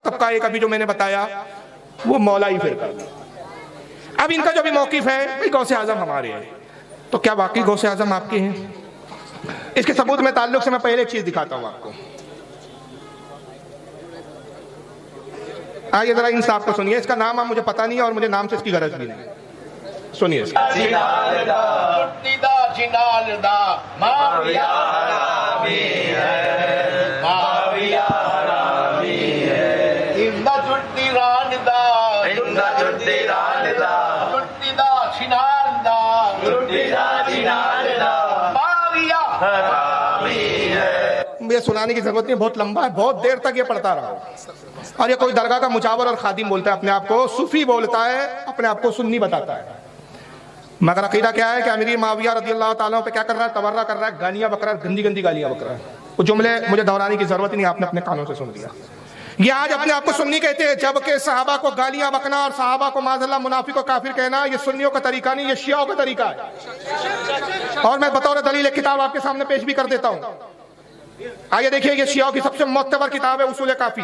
तबका एक अभी जो मैंने बताया वो मौलाई फिरका। अब इनका जो भी मौकिफ है भाई गौसे आजम हमारे हैं, तो क्या वाकई गौसे आजम आपके हैं? इसके सबूत में ताल्लुक से मैं पहले एक चीज दिखाता हूं आपको। आइए जरा इन साहब को सुनिए, इसका नाम मुझे पता नहीं है और मुझे नाम से इसकी गरज भी नहीं। सुनिए ये सुनाने की जरूरत नहीं, बहुत लंबा है, बहुत देर तक ये पढ़ता रहा। और ये कोई दरगाह का मुचावर और खादिम बोलता है अपने आप को, सूफी बोलता है अपने आप को, सुन्नी बताता है। मगर अकीदा क्या है कि अमीर माविया रज़ी अल्लाह ताला पे क्या कर रहा है? तवर्रा कर रहा है, गालियां बक रहा है, गंदी गंदी गालियां बक रहा है। वो जुमले मुझे दोहराने की जरूरत ही नहीं, आपने अपने कानों से सुन लिया। ये आज अपने आप को सुन्नी कहते हैं, जबकि सहाबा को गालियां बकना और सहाबा को माज़अल्लाह मुनाफिक और काफिर कहना ये सुन्नियों का तरीका नहीं, ये शियाओं का तरीका है। और मैं बतौर दलील एक किताब आपके सामने पेश भी कर देता हूँ। आइए देखिए, ये शियाओं की सबसे मोतबर किताब है उसूल काफी,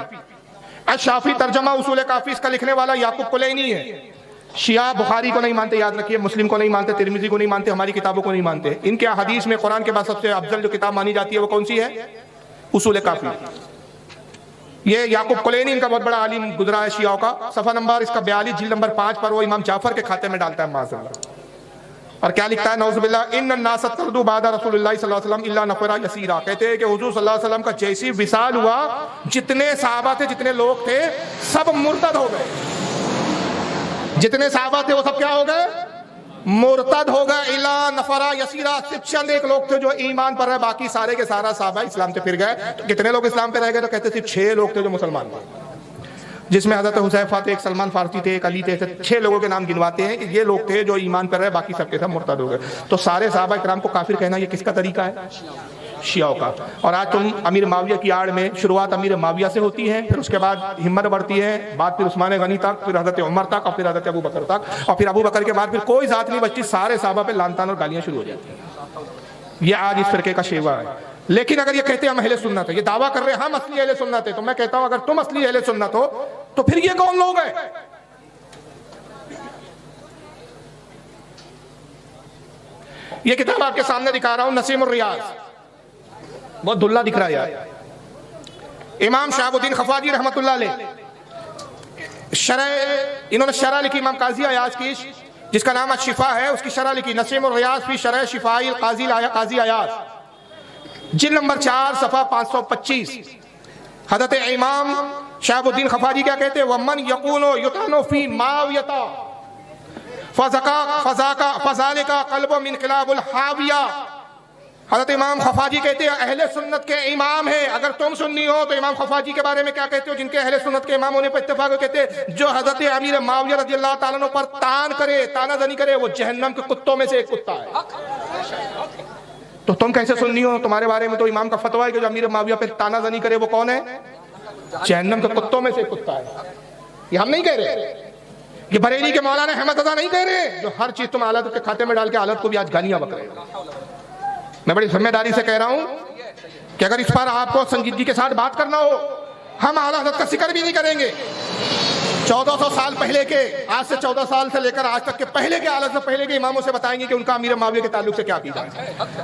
अश-शाफी तर्जमा उसूल काफी। इसका लिखने वाला याकूब कुलैनी है। शिया बुखारी को नहीं मानते, याद रखिए, मुस्लिम को नहीं मानते, तिरमिजी को नहीं मानते, हमारी किताबों को नहीं मानते। इनके हदीस में कुरान के बाद सबसे अफजल जो किताब मानी जाती है वो कौन सी है? उसूल काफी। ये याकूब कुलैनी इनका बहुत बड़ा आलिम गुजरा है शियाओं का। सफा नंबर इसका 42 जिल्द नंबर 5 पर वो इमाम जाफर के खाते में डालता है माज़अल्लाह। और क्या लिखता है? नौज़ुबिल्लाह, इन्ना नास तरदू बादा रसूलुल्लाह सल्लल्लाहु अलैहि वसल्लम इल्ला नफरा यसीरा। कहते हैं कि हुजूर सल्लल्लाहु अलैहि वसल्लम का जैसी विसाल हुआ, जितने सहाबा थे, जितने लोग थे, सब मुर्तद हो गए। जितने सहाबा थे वो सब क्या हो गए? मुर्तद हो गए। इल्ला नफरा यसीरा, सिर्फ चंद एक लोग थे जो ईमान पर रहे, बाकी सारे के सारा सहाबा इस्लाम से फिर गए। तो कितने लोग इस्लाम पे रह गए? तो कहते सिर्फ 6 लोग थे जो मुसलमान थे, जिसमें हजरत हुज़ैफा थे, एक सलमान फारसी थे, एक अली थे। 6 लोगों के नाम गिनवाते हैं कि ये लोग थे जो ईमान पर रहे, बाकी सबके सब मुर्तद हो गए। तो सारे सहाबा किराम को काफिर कहना ये किसका तरीका है? शियाओं का। और आज तुम अमीर माविया की आड़ में, शुरुआत अमीर माविया से होती है, फिर उसके बाद हिम्मत बढ़ती है, बाद फिर उस्मान गनी तक, फिर हजरत उमर तक, और फिर हजरत अबू बकर तक, और फिर अबू बकर के बाद फिर कोई जात नहीं बचती, सारे सहाबा पे लानतान और गालियां शुरू हो जाती हैं। ये आज इस फिरके का शेवा है। लेकिन अगर ये कहते हैं हम अहले सुन्नत है, ये दावा कर रहे हैं हम असली अहले सुन्नत है, तो मैं कहता हूं अगर तुम असली अहले सुन्नत हो तो फिर ये कौन लोग हैं? ये किताब आपके सामने दिखा रहा हूं, नसीमुर रियाज, बहुत दुल्ला दिख रहा है यार। इमाम शहाबुद्दीन खफाजी रहमतुल्लाह अलैह शरह, इन्होंने शरह लिखी इमाम काजी अयाज की, जिसका नाम अश-शिफा है, उसकी शरह लिखी नसीमुर रियाज फी शरह शिफाई काजी अयाज, जिल्द नंबर 4 सफा 525। हजरत इमाम शहाबुद्दीन खफाजी क्या कहते हैं? वमन यकूनो युतानो फी मावियता फज़ालिका क़ल्बु मिन क़िलाबुल हाविया। हजरत इमाम खफाजी कहते हैं अहले सुन्नत के इमाम है। अगर तुम सुन्नी हो तो इमाम खफाजी के बारे में क्या कहते हो, जिनके अहले सुन्नत के इमाम होने पर इत्तेफाक हो? कहते हैं जो हजरत अमीर माविया रज़ी अल्लाह ताला अन्हु पर तान करे, तानाज़नी करे, वो जहन्नम के कुत्तों में से एक कुत्ता है। तो तुम कैसे सुन्नी हो? तुम्हारे बारे में तो इमाम का फतवा है कि जो अमीर माविया पे तानाज़नी करे वो कौन है? जहन्नम के कुत्तों में से एक कुत्ता है। ये हम नहीं कह रहे, ये बरेली के मौलाना अहमद रज़ा नहीं कह रहे, जो हर चीज तुम आलत के खाते में डाल के आलत को भी आज गालियां बक रहे हो। मैं बड़ी जिम्मेदारी से कह रहा हूं कि अगर इस पर आपको संजीदगी के साथ बात करना हो, हम आला हज़रत का जिक्र भी नहीं करेंगे। 1400 साल पहले के, आज से 14 साल से लेकर आज तक के पहले के आलत से पहले के इमामों से बताएंगे कि उनका अमीर माविया के ताल्लुक से क्या अकीदा है,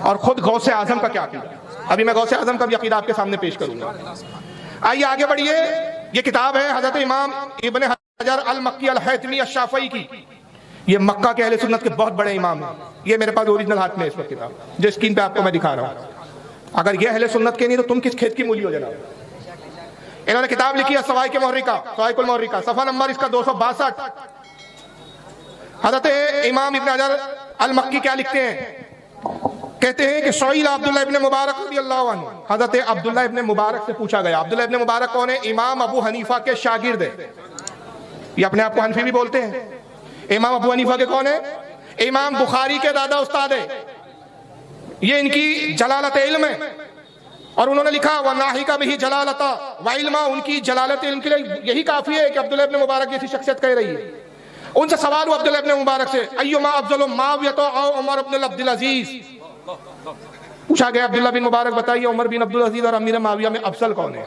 और खुद गौसे आजम का क्या अकीदा है। अभी मैं गौसे आजम का भी अकीदा आपके सामने पेश करूंगा। आइए आगे बढ़िए। ये किताब है हजरत इमाम इब्न हजर अल मक्की अल हैतमी अश-शाफ़ई की। ये मक्का के अहले सुन्नत के बहुत बड़े इमाम हैं। ये मेरे पास ओरिजिनल हाथ में है इस वक्त किताब, जो स्क्रीन पे आपको मैं दिखा रहा हूँ। अगर ये अहले सुन्नत के नहीं तो तुम किस खेत की मूली हो जनाब। इन्होंने किताब लिखी है सवाइक मुहर्रिका, सवाइकुल मुहर्रिका, सफा नंबर इसका 262। हजरत इमाम इब्न हजर अल मक्की क्या लिखते हैं? कहते हैं कि सुइल अब्दुल्लाह इब्न मुबारक रज़ियल्लाहु अन्हु, हजरत अब्दुल्लाह इब्न मुबारक से पूछा गया। अब्दुल्लाह इब्न मुबारक कौन है? इमाम अबू हनीफा के शागिर्द है। ये अपने आप को हनफी भी बोलते हैं। इमाम अबू हनीफा के कौन है? इमाम बुखारी के दादा उस्ताद है। ये इनकी जलालत इल्म है, और उन्होंने लिखा व नाहिका बिही जलालता व इल्मा, उनकी जलालत इल्म के लिए यही काफी है कि अब्दुल्लाह इब्न मुबारक जैसी शख्सियत कह रही है। उनसे सवाल हुआ अब्दुल्लाह इब्न मुबारक से, अय्युमा अफज़लु माविया औ उमर इब्न अब्दुल अजीज। पूछा गया अब्दुल्लाह बिन मुबारक बताइए उमर बिन अब्दुल अजीज और अमीर माविया में अफजल कौन है?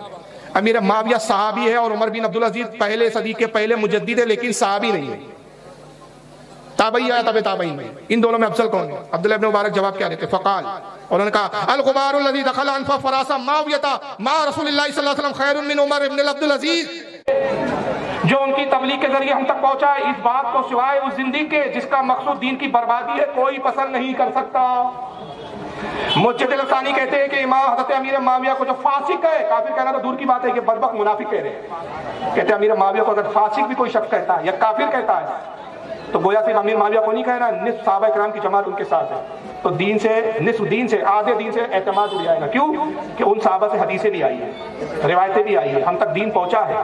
अमीर माविया सहाबी है और उमर बिन अब्दुल अजीज पहले सदी के पहले मुजद्दिद है, लेकिन सहाबी नहीं है, ताबई या तबे ताबई में। इन दोनों में अफजल कौन है? अब्दुल्लाह इब्न मुबारक जवाब क्या देते? फ़क़ाल, उन्होंने कहा अल गुबार लज़ी दखल अनफ़ फ़रासा मावियता मा रसूलुल्लाह सल्लल्लाहु अलैहि वसल्लम खैरुन मिन उमर इब्न अब्दुल अजीज। जो उनकी तबलीग के जरिए हम तक पहुंचा है, इस बात को सिवाय उस जिंदगी के जिसका मकसूद दीन की बर्बादी है, कोई पसंद नहीं कर सकता। मुज्तहिद अल-सानी कहते हैं कि इमाम हज़रत अमीर माविया को जो फासिक है, काफिर कहना तो दूर की बात है, ये बदबख्त मुनाफिक कह रहे हैं। कहते हैं अमीर माविया को अगर फासिक भी कोई शख्स कहता है या काफिर कहता है तो गोया सिर्फ अमीर माविया को नहीं कहना, निस्फ सहाबा इकराम की जमात उनके साथ है। तो दीन से, निस्फ दीन से, आधे दीन से एतमाद उड़ जाएगा। क्यों? कि उन सहाबा से हदीसें भी आई है, रिवायतें भी आई है, हम तक दीन पहुंचा है।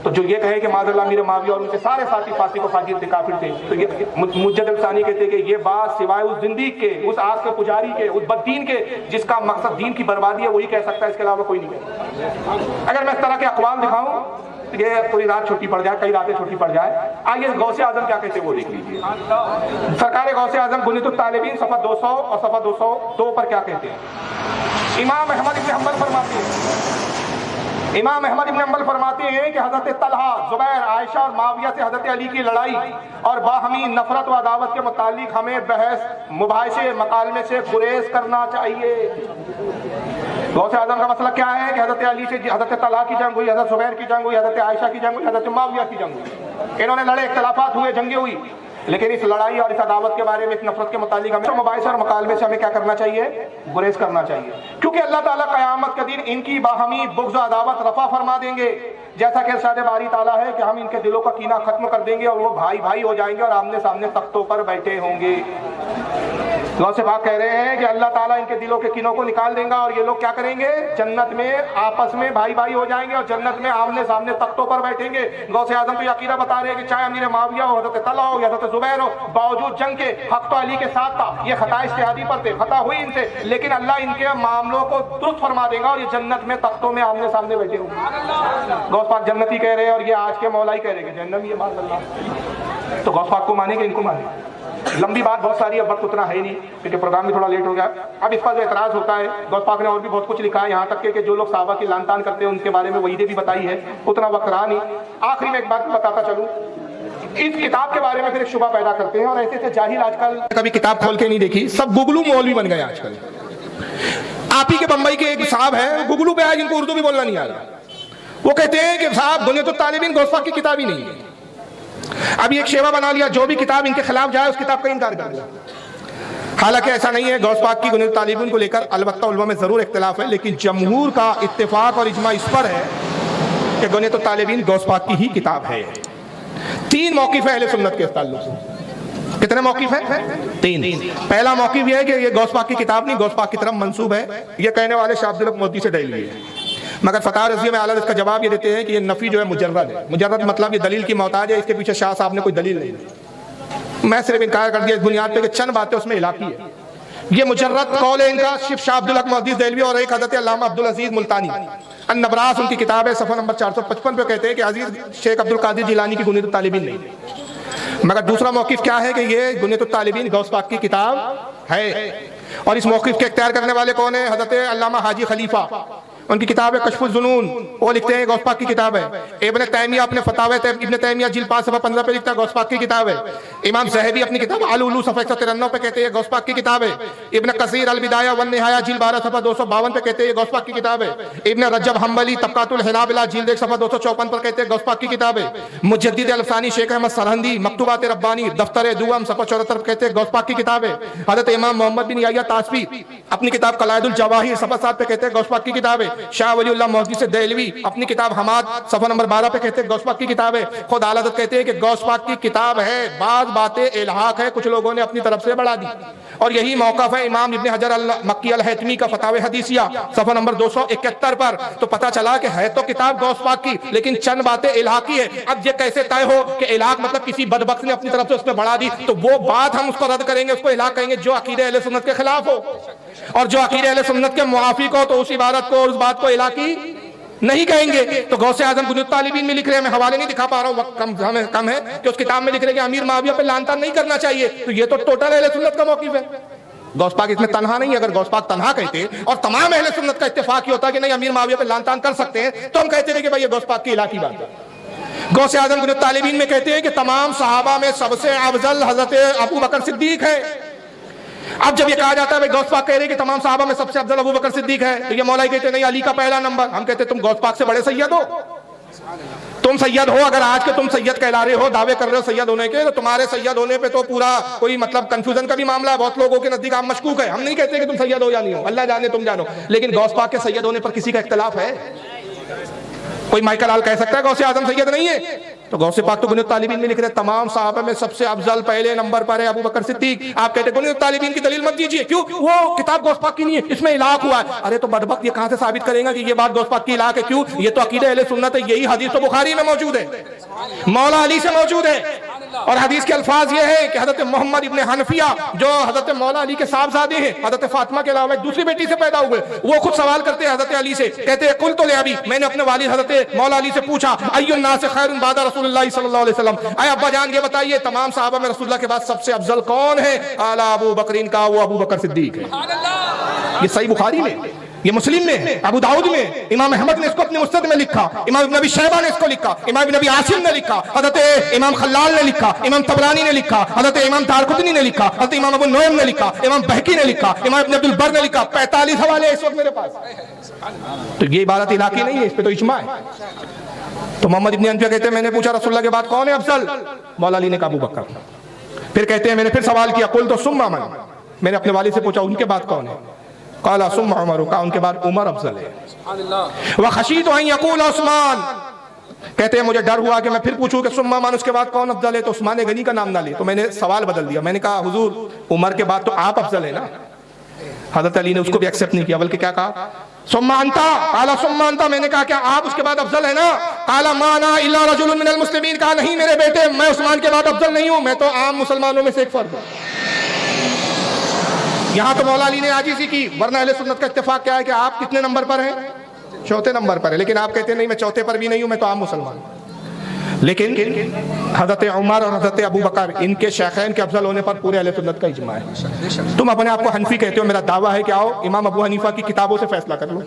तो जो ये कहे कि माज़अल्लाह अमीर माविया और उनके सारे साथी फासिक और फाजिर थे, काफिर थे, तो ये मुज्तहिद अल-सानी कहते हैं कि ये बात सिवाय उस जिंदगी के, उस आग के पुजारी के, उस बददीन के जिसका मकसद दीन की बर्बादी है, वही कह सकता है, इसके अलावा कोई नहीं कह। अगर मैं इस तरह के अक़वाल दिखाऊं, ये पूरी रात छुट्टी पड़ जाए, कई रातें छुट्टी पड़ जाए। आइए गौसे आजम क्या कहते हैं वो देख लीजिए। सरकार गौसे आजम गुनियतुत तालिबीन सफ़ा 200 और सफ़ा 202 पर क्या कहते हैं। इमाम अहमद इब्न हंबल फरमाते हैं, इमाम अहमद इब्न हंबल फरमाते हैं कि हज़रत तलहा, जुबैर, आयशा और माविया से हज़रत अली की लड़ाई और बाहमी नफरत व अदावत के मुतालिक हमें बहस, मुबाहिसे, मकालमे से गुरेज करना चाहिए। गौसे आजम का मसला क्या है कि हज़रत अली से हज़रत तलहा की जंग हुई, हज़रत जुबैर की जंग हुई, हज़रत आयशा की जंग हुई, हज़रत माविया की जंग हुई। इन्होंने लड़े, इख्तलाफात हुए, जंगें हुई, लेकिन इस लड़ाई और इस अदावत के बारे में, इस नफरत के मुतालिक हमें मुबाहिसा और मकालमे से हमें क्या करना चाहिए? गुरेज करना चाहिए। क्योंकि अल्लाह ताला क़यामत के दिन इनकी बाहमी बुग़्ज़ और अदावत रफ़ा फरमा देंगे, जैसा कि इरशाद बारी ताला है कि हम इनके दिलों का कीना खत्म कर देंगे और वो भाई भाई हो जाएंगे और आमने सामने तख्तों पर बैठे होंगे। गौसे पाक कह रहे हैं कि अल्लाह ताला इनके दिलों के कीनों को निकाल देगा और ये लोग क्या करेंगे? जन्नत में आपस में भाई भाई हो जाएंगे और जन्नत में आमने सामने तख्तों पर बैठेंगे। गौसे आजम तो ये अकीदा बता रहे हैं कि चाहे अमीर माविया हो, हज़रत तलहा हो या हज़रत जुबैर हो, बावजूद जंग के हक़ तो अली के साथ था, ये खता इज्तिहादी पर थे, खता हुई इनसे, लेकिन अल्लाह इनके मामलों को दुरुस्त फरमा देगा और ये जन्नत में तख्तों में आमने सामने बैठे होंगे। गौस पाक जन्नती कह रहे हैं और ये आज के मौलाई कह रहे हैं जन्नत ये माशाअल्लाह। तो गौस पाक को मानेंगे, इनको मानेंगे। लंबी बात बहुत सारी है, वक्त उतना है नहीं क्योंकि प्रोग्राम भी थोड़ा लेट हो गया। अब इस पर जो एतराज़ होता है, गौस पाक ने और भी बहुत कुछ लिखा है, यहाँ तक कि जो लोग सहाबा की लानतान करते हैं उनके बारे में वहीदे भी बताई है, उतना वक्त रहा नहीं। आखिरी में एक बात बताता चलूँ, इस किताब के बारे में फिर एक शुबा पैदा करते हैं और ऐसे ऐसे जाहिल आजकल कभी किताब खोल के नहीं देखी, सब गुगलू मौलवी बन गए आजकल। आप ही के बंबई के एक साहब है, गुगलू पे आए, जिनको उर्दू भी बोलना नहीं आ रहा, वो कहते हैं कि साहब गुनियतुत तालिबीन गौस पाक की किताब ही नहीं है। अभी एक शेवा बना लिया, जो भी किताब इनके खिलाफ जाए उस किताब का इनकार कर दिया। हालांकि ऐसा नहीं है, गौस पाक की गुनियतुत तालिबीन को लेकर अलबत्ता उलमा में जरूर इख्तिलाफ है, लेकिन जमहूर का इत्तेफाक और इजमा इस पर है कि गुनियतुत तालिबीन गौस पाक की ही किताब है। 3 मौक़िफ़ है अहले सुन्नत के ताल्लुक से। कितने मौक़िफ़ है? 3। पहला मौक़िफ़ यह है कि ये गौस पाक की किताब नहीं, गौस पाक की तरफ मंसूब है। ये कहने वाले शाह अब्दुल हक मोदी से डैली है, मगर फतह रज़िया में आला इसका जवाब ये देते हैं कि ये नफ़ी जो है मुजर्रद है। मुजर्रद मतलब ये दलील की मोहताज है, इसके पीछे शाह साहब ने कोई दलील नहीं। मैं सिर्फ इनकार कर दिया इस बुनियाद पे कि चंद बातें उसमें इलाकी है। ये मुजर्रद कौल है इनका शिव शाह अब्दुल हक मोहद्दिस देलवी और एक हज़रत अल्लामा अब्दुल अजीज मुल्तानी अन-नबरास उनकी किताब है, सफ़ा नंबर 455 पे कहते हैं कि अजीज शेख अब्दुल कादिर जिलानी की गुनियतुत तालिबीन नहीं। मगर दूसरा मौक़िफ़ क्या है कि ये गुनियतुत तालिबीन गौस पाक की किताब है। और इस मौक़िफ़ के इख्तियार करने वाले कौन है? हज़रत अल्लामा हाजी खलीफा, उनकी किताब है कश्फुल जुनून, वो लिखते हैं गौस पाक की किताब है। इब्न तैमिया अपने फतावे इब्न तैमिया जिल्द 5 सफ़ा 15 पे लिखता है गौस पाक की किताब है। इमाम ज़हबी अपनी किताब अल-उलू सफ़ा 193 पे कहते हैं गौस पाक की किताब है। इब्न कसीर अल-बिदाया वन निहाया जिल्द 12 सफ़ा 252 पे कहते हैं गौस पाक की किताब है। इब्न रजब हम्बली तबकातुल हिनाबिला जिल्द 1 सफ़ा 254 पर कहते हैं गौस पाक की किताब है। मुजद्दिद अल-अफ़सानी शेख अहमद सरहंदी मकतूबात रब्बानी दफ्तर दुअम सफ़ा 74 कहते हैं गौस पाक की किताब है। हज़रत इमाम मोहम्मद बिन याह्या तासफी अपनी किताब कलायदुल जवाहिर सफ़ा 7 पे कहते हैं गौस पाक की किताब है। शाह वलीउल्लाह मोहद्दिस देलवी अपनी किताब हमाद सफ़ा नंबर 12 पे कहते हैं गौस पाक की किताब है। खुद आला हज़रत कहते हैं कि गौस पाक की किताब है, बाज़ बातें इल्हाक है, कुछ लोगों ने अपनी तरफ से बढ़ा दी। और यही मौक़िफ़ है इमाम इब्न हजर अल मक्की अल हैतमी का फतावे हदीसिया सफ़ा नंबर 271 पर। तो पता चला कि है तो किताब गौस पाक की, लेकिन चंद बातें इल्हाकी है। अब ये कैसे तय हो कि इल्हाक मतलब किसी बदबख्त ने अपनी तरफ से उसमें बढ़ा दी, तो वो बात हम उसको रद्द करेंगे, उसको इल्हाक कहेंगे जो अकीदे अहले सुन्नत के खिलाफ हो। और जो अकीदे अहले सुन्नत के मुआफिक हो तो उस इबारत को और उस बात को इल्हाकी नहीं कहेंगे। तो गौसे आजम गुनियतुत तालिबीन में लिख रहे हैं, मैं हवाले नहीं दिखा पा रहा हूँ, वक्त कम है, कि उस किताब में लिख रहे हैं कि अमीर माविया पे लानतान नहीं करना चाहिए। तो ये तो टोटल अहले सुन्नत का मौक़िफ़ है। गौस पाक इसमें तन्हा नहीं है। अगर गौस पाक तन्हा कहते और तमाम अहले सुन्नत का इत्तेफाक ही होता कि नहीं अमीर माविया पे लान तान कर सकते हैं, तो हम कहते थे कि भाई ये गौस पाक की इलाकी बात है। गौसे आजम गुन तालिबीन में कहते हैं कि तमाम सहाबा में सबसे अफजल हजरत अबू बकर सिद्दीक है। अब जब ये कहा जाता है भाई गौस पाक कह रहे हैं कि तमाम सहाबा में सबसे अफजल अबू बकर सिद्दीक है, तो ये मौलाई कहते नहीं अली का पहला नंबर। हम कहते तुम गौस पाक से बड़े सैयद हो, तुम सैयद हो। अगर आज के तुम सैयद कहला रहे हो, दावे कर रहे हो सैयद होने के, तो तुम्हारे सैयद होने पे तो पूरा कोई मतलब कंफ्यूजन का भी मामला है। बहुत लोगों के नजदीक आप मशकूक है। हम नहीं कहते कि तुम सैयद हो या नहीं हो, अल्लाह जाने तुम जानो, लेकिन गौस पाक के सैयद होने पर किसी का इख्तलाफ है? कोई माइकल आल कह सकता है गौसे आजम सैयद नहीं है? तो गौसे पाक तो बुनियाद तालिबीन में लिख रहे तमाम साहबा में सबसे अफजल पहले नंबर पर है अबू बकर सिद्दीक। आप कहते हैं बुनियाद तालिबीन की दलील मत दीजिए, क्यों? वो किताब गौस पाक की नहीं है, इसमें इलाक हुआ है। अरे तो बदबख्त ये कहां से साबित करेगा कि ये बात गौस पाक की इलाक है? क्यों? ये तो अकीदे अहले सुन्नत है। यही हदीस तो बुखारी में मौजूद है, मौला अली से मौजूद है। और हदीस के अल्फाज ये है कि हजरत मोहम्मद इब्ने हनफिया जो हजरत मौला अली के साहबजादे हैं, हजरत फातिमा के अलावा दूसरी बेटी से पैदा हुए, वो खुद सवाल करते हैं हजरत अली से, कहते हैं कुल तो ले अभी, मैंने अपने वालिद हजरत मौला अली से पूछा अय्युन नास खैरुन बादा रसूलुल्लाह सल्लल्लाहु अलैहि वसल्लम, आए अब्बा जान ये बताइए तमाम सहाबा में रसूलुल्लाह के बाद सबसे अफजल कौन है? आला अबू बकरीन का वो अबू बकर सिद्दीक है। ये सही बुखारी में, ये मुस्लिम में, अबू दाऊद में, इमाम अहमद ने इसको अपने मुस्नद में लिखा, इमाम इब्न अबी शैबा ने इसको लिखा, इमाम इब्न अबी आसिम ने लिखा, हजरत इमाम खल्लाल ने लिखा, इमाम तबरानी ने लिखा, हजरत इमाम दारकुतनी ने लिखा, हजरत इमाम अबू नूम ने लिखा, इमाम बहकी ने लिखा, इमाम इब्न अब्दुल बर ने लिखा। 45 हवाले इस वक्त मेरे पास। तो ये इबारत इलाकी नहीं है, इस पे तो इज्मा है। तो मोहम्मद इब्न हनफिया कहते हैं मैंने पूछा रसूलुल्लाह के बाद कौन है अफजल? मौला अली ने कहा अबू बकर। फिर कहते हैं मैंने फिर सवाल किया कुल तो सुम्मा मन, मैंने अपने वालिद से पूछा उनके बाद कौन है? काला सुम्मा उमर, का उनके बाद उमर अफजल है। वह खशीत वहीं यकूल उस्मान, कहते हैं मुझे डर हुआ कि मैं फिर पूछूं कि सुम्मा मान उसके बाद कौन अफजल है, तो उस्मान गनी का नाम ना ले। तो मैंने सवाल बदल दिया, मैंने कहा हुजूर उमर के बाद तो आप अफजल है ना। हजरत अली ने उसको भी एक्सेप्ट नहीं किया, बल्कि क्या कहा? सुम्मा अंता, काला सुम्मा अंता। मैंने कहा क्या आप उसके बाद अफजल है ना? काला माना इल्ला रजुलुन मिनल मुस्लिमीन, कहा नहीं मेरे बेटे मैं उस्मान के बाद अफजल नहीं हूं, मैं तो आम मुसलमानों में से एक फर्द हूं। यहां तो मौला अली ने आजीज़ी की, वरना अहले सुन्नत का इत्तेफाक क्या है कि आप कितने नंबर पर हैं? चौथे नंबर पर है। लेकिन आप कहते हैं नहीं मैं चौथे पर भी नहीं हूं, मैं तो आम मुसलमान। लेकिन हजरत उमर और हजरत अबू बकर इनके शेखैन के अफजल होने पर पूरे अहले सुन्नत का इज्मा है। तुम अपने आप को हनफी कहते हो, मेरा दावा है कि आओ इमाम अबू हनीफा की किताबों से फैसला कर लो।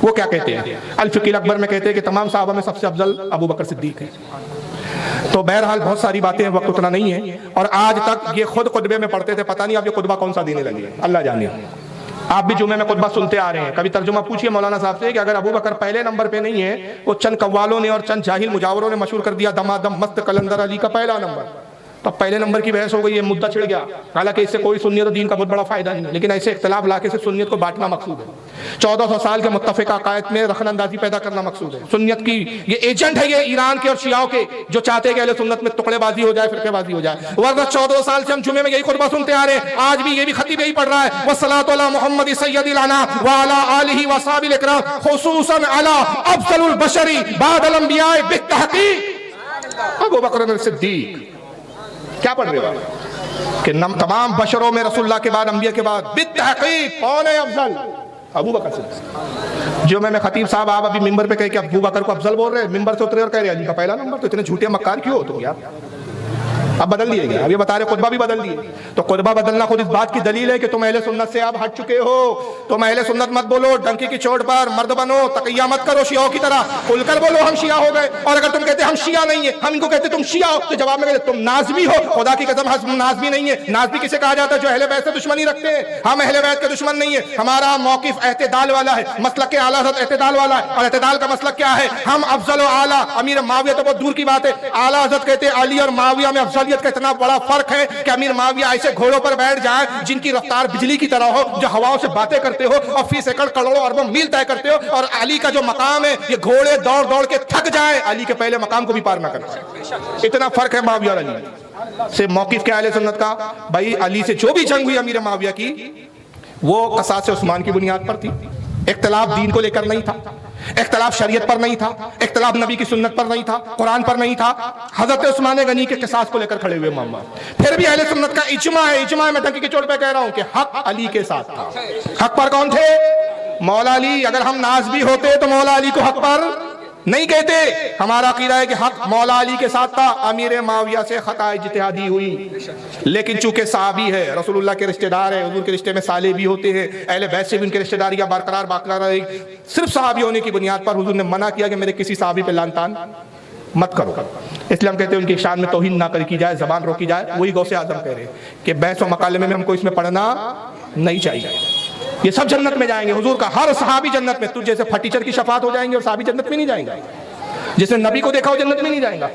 वो क्या कहते हैं? अल फिक़्ह अकबर में कहते हैं कि तमाम सहाबा में सबसे अफजल अबू बकर सिद्दीक है। तो बहरहाल बहुत सारी बातें हैं, वक्त उतना नहीं है। और आज तक ये खुद खुतबे में पढ़ते थे, पता नहीं अब ये खुतबा कौन सा देने लगे, अल्लाह जाने। आप भी जुमे में खुतबा सुनते आ रहे हैं, कभी तर्जुमा पूछिए मौलाना साहब से कि अगर अबू बकर पहले नंबर पे नहीं है, वो चंद कव्वालों ने और चंद जाहिल मुजावरों ने मशहूर कर दिया दमादम मस्त कलंदर अली का पहला नंबर, तो पहले नंबर की बहस हो गई, ये मुद्दा छिड़ गया। हालांकि इससे कोई सुन्नियत और दीन का बहुत बड़ा फायदा नहीं है, लेकिन ऐसे इख्तलाफ लाके से सुन्नियत को बांटना मकसूद है। 1400 साल के मुत्तफिका अकायद में रखनंदाजी पैदा करना मकसूद है। सुन्नियत की ये एजेंट है, ये ईरान के और शियाओं के, जो चाहते हैं कि अहले सुन्नत में टुकड़ेबाजी हो जाए, फिरकेबाजी हो जाए। वरना 14 साल से हम जुमे में यही खुतबा सुनते आ रहे हैं, आज भी ये भी खतीब यही पढ़ रहा है, वस्सलातु अला मुहम्मद सय्यदिल अना व अला आलिहि व असहाबिल इकराम खुसूसन अला अफजलुल बशरी बादल अंबिया बित्तहकीक अबू बकर सिद्दीक। क्या पढ़ रहे हो कि तमाम बशरों में रसूलुल्लाह के बाद अंबिया के बाद बित्तहकीक कौन है अफजल? अबू बकर सिद्दीक। जो मैं खतीब साहब आप अभी मिंबर पे कहे कि अबू बकर को अफजल बोल रहे हैं, मिंबर से उतरे और कह रहे अली का पहला नंबर, तो इतने झूठे मक्कार क्यों हो तुम यार? अब बदल दिए गए, अब ये बता रहे खुतबा भी बदल दिए। तो खुतबा बदलना खुद इस बात की दलील है कि तुम अहले सुन्नत से आप हट चुके हो। तुम अहले सुन्नत मत बोलो डंकी की चोट पर, मर्द बनो, तकिया मत करो शियाओं की तरह, खुलकर बोलो हम शिया हो गए। और अगर तुम कहते हम शिया नहीं है, हम इनको कहते तुम शिया हो, तो जवाब में कहते तुम नाज़बी हो। खुदा की कसम हम नाज़बी नहीं है। नाज़बी किसे कहा जाता है? जो अहले बैत से दुश्मनी रखते हैं। हम अहले बैत के दुश्मन नहीं है, हमारा मौकिफ एतदाल वाला है, मसलक के आला हज़रत एतदाल वाला है। और एतदाल का मसलक क्या है? हम अफजल और आला, अमीर माविया तो बहुत दूर की बात है, आला हज़रत कहते हैं अली और माविया में अफजलियत का इतना बड़ा फर्क है कि अमीर माविया ऐसे घोड़ों पर बैठ जाए जिनकी रफ्तार बिजली की तरह हो, जो हवाओं से बातें करते हो और फी एकड़ करोड़ों अरबों मील तय करते हो। और अली का जो मकाम है, ये घोड़े दौड़ दौड़ के थक जाए, अली के पहले मकाम को भी पार ना कर पाए। इतना फर्क है माविया और अली से। मौकिफ क्या अहले सुन्नत का? भाई अली से जो भी जंग हुई अमीर माविया की, वो कसास उस्मान की बुनियाद पर थी। इख्तलाफ दीन को लेकर नहीं था, इख्तलाफ शरीयत पर नहीं था, इख्तलाफ नबी की सुन्नत पर नहीं था, कुरान पर नहीं था, हजरत उस्मान गनी के किसास को लेकर खड़े हुए मामा। फिर भी अहले सुन्नत का इज्मा है, इज्मा है, मैं टंकी की चोट पे कह रहा हूं कि हक अली के साथ था। हक पर कौन थे? मौला अली। अगर हम नाज़बी होते तो मौला अली को हक पर नहीं कहते। हमारा अकीदा है कि हक मौला अली के साथ था, अमीर माविया से खता इज्तिहादी हुई, लेकिन चूंकि साहबी है, रसूलुल्लाह के रिश्तेदार है, हुजूर के रिश्ते में साले भी होते हैं, अहले बैत से भी उनके रिश्तेदारियां बरकरार रही, सिर्फ साहबी होने की बुनियाद पर हुजूर ने मना किया कि मेरे किसी साहबी पे लान तान मत करो। इसलिए हम कहते हैं उनकी शान में तौहीन ना की जाए, जबान रोकी जाए। वही गौसे आजम कह रहे कि बहस व मकालमे में हमको इसमें पढ़ना नहीं चाहिए। ये सब जन्नत में जाएंगे, हुजूर का हर सहाबी जन्नत में। तुझ जैसे फटीचर की शफात हो जाएंगे और सहाबी जन्नत में नहीं जाएंगे। जिसने नबी को देखा हो जन्नत में नहीं जाएगा।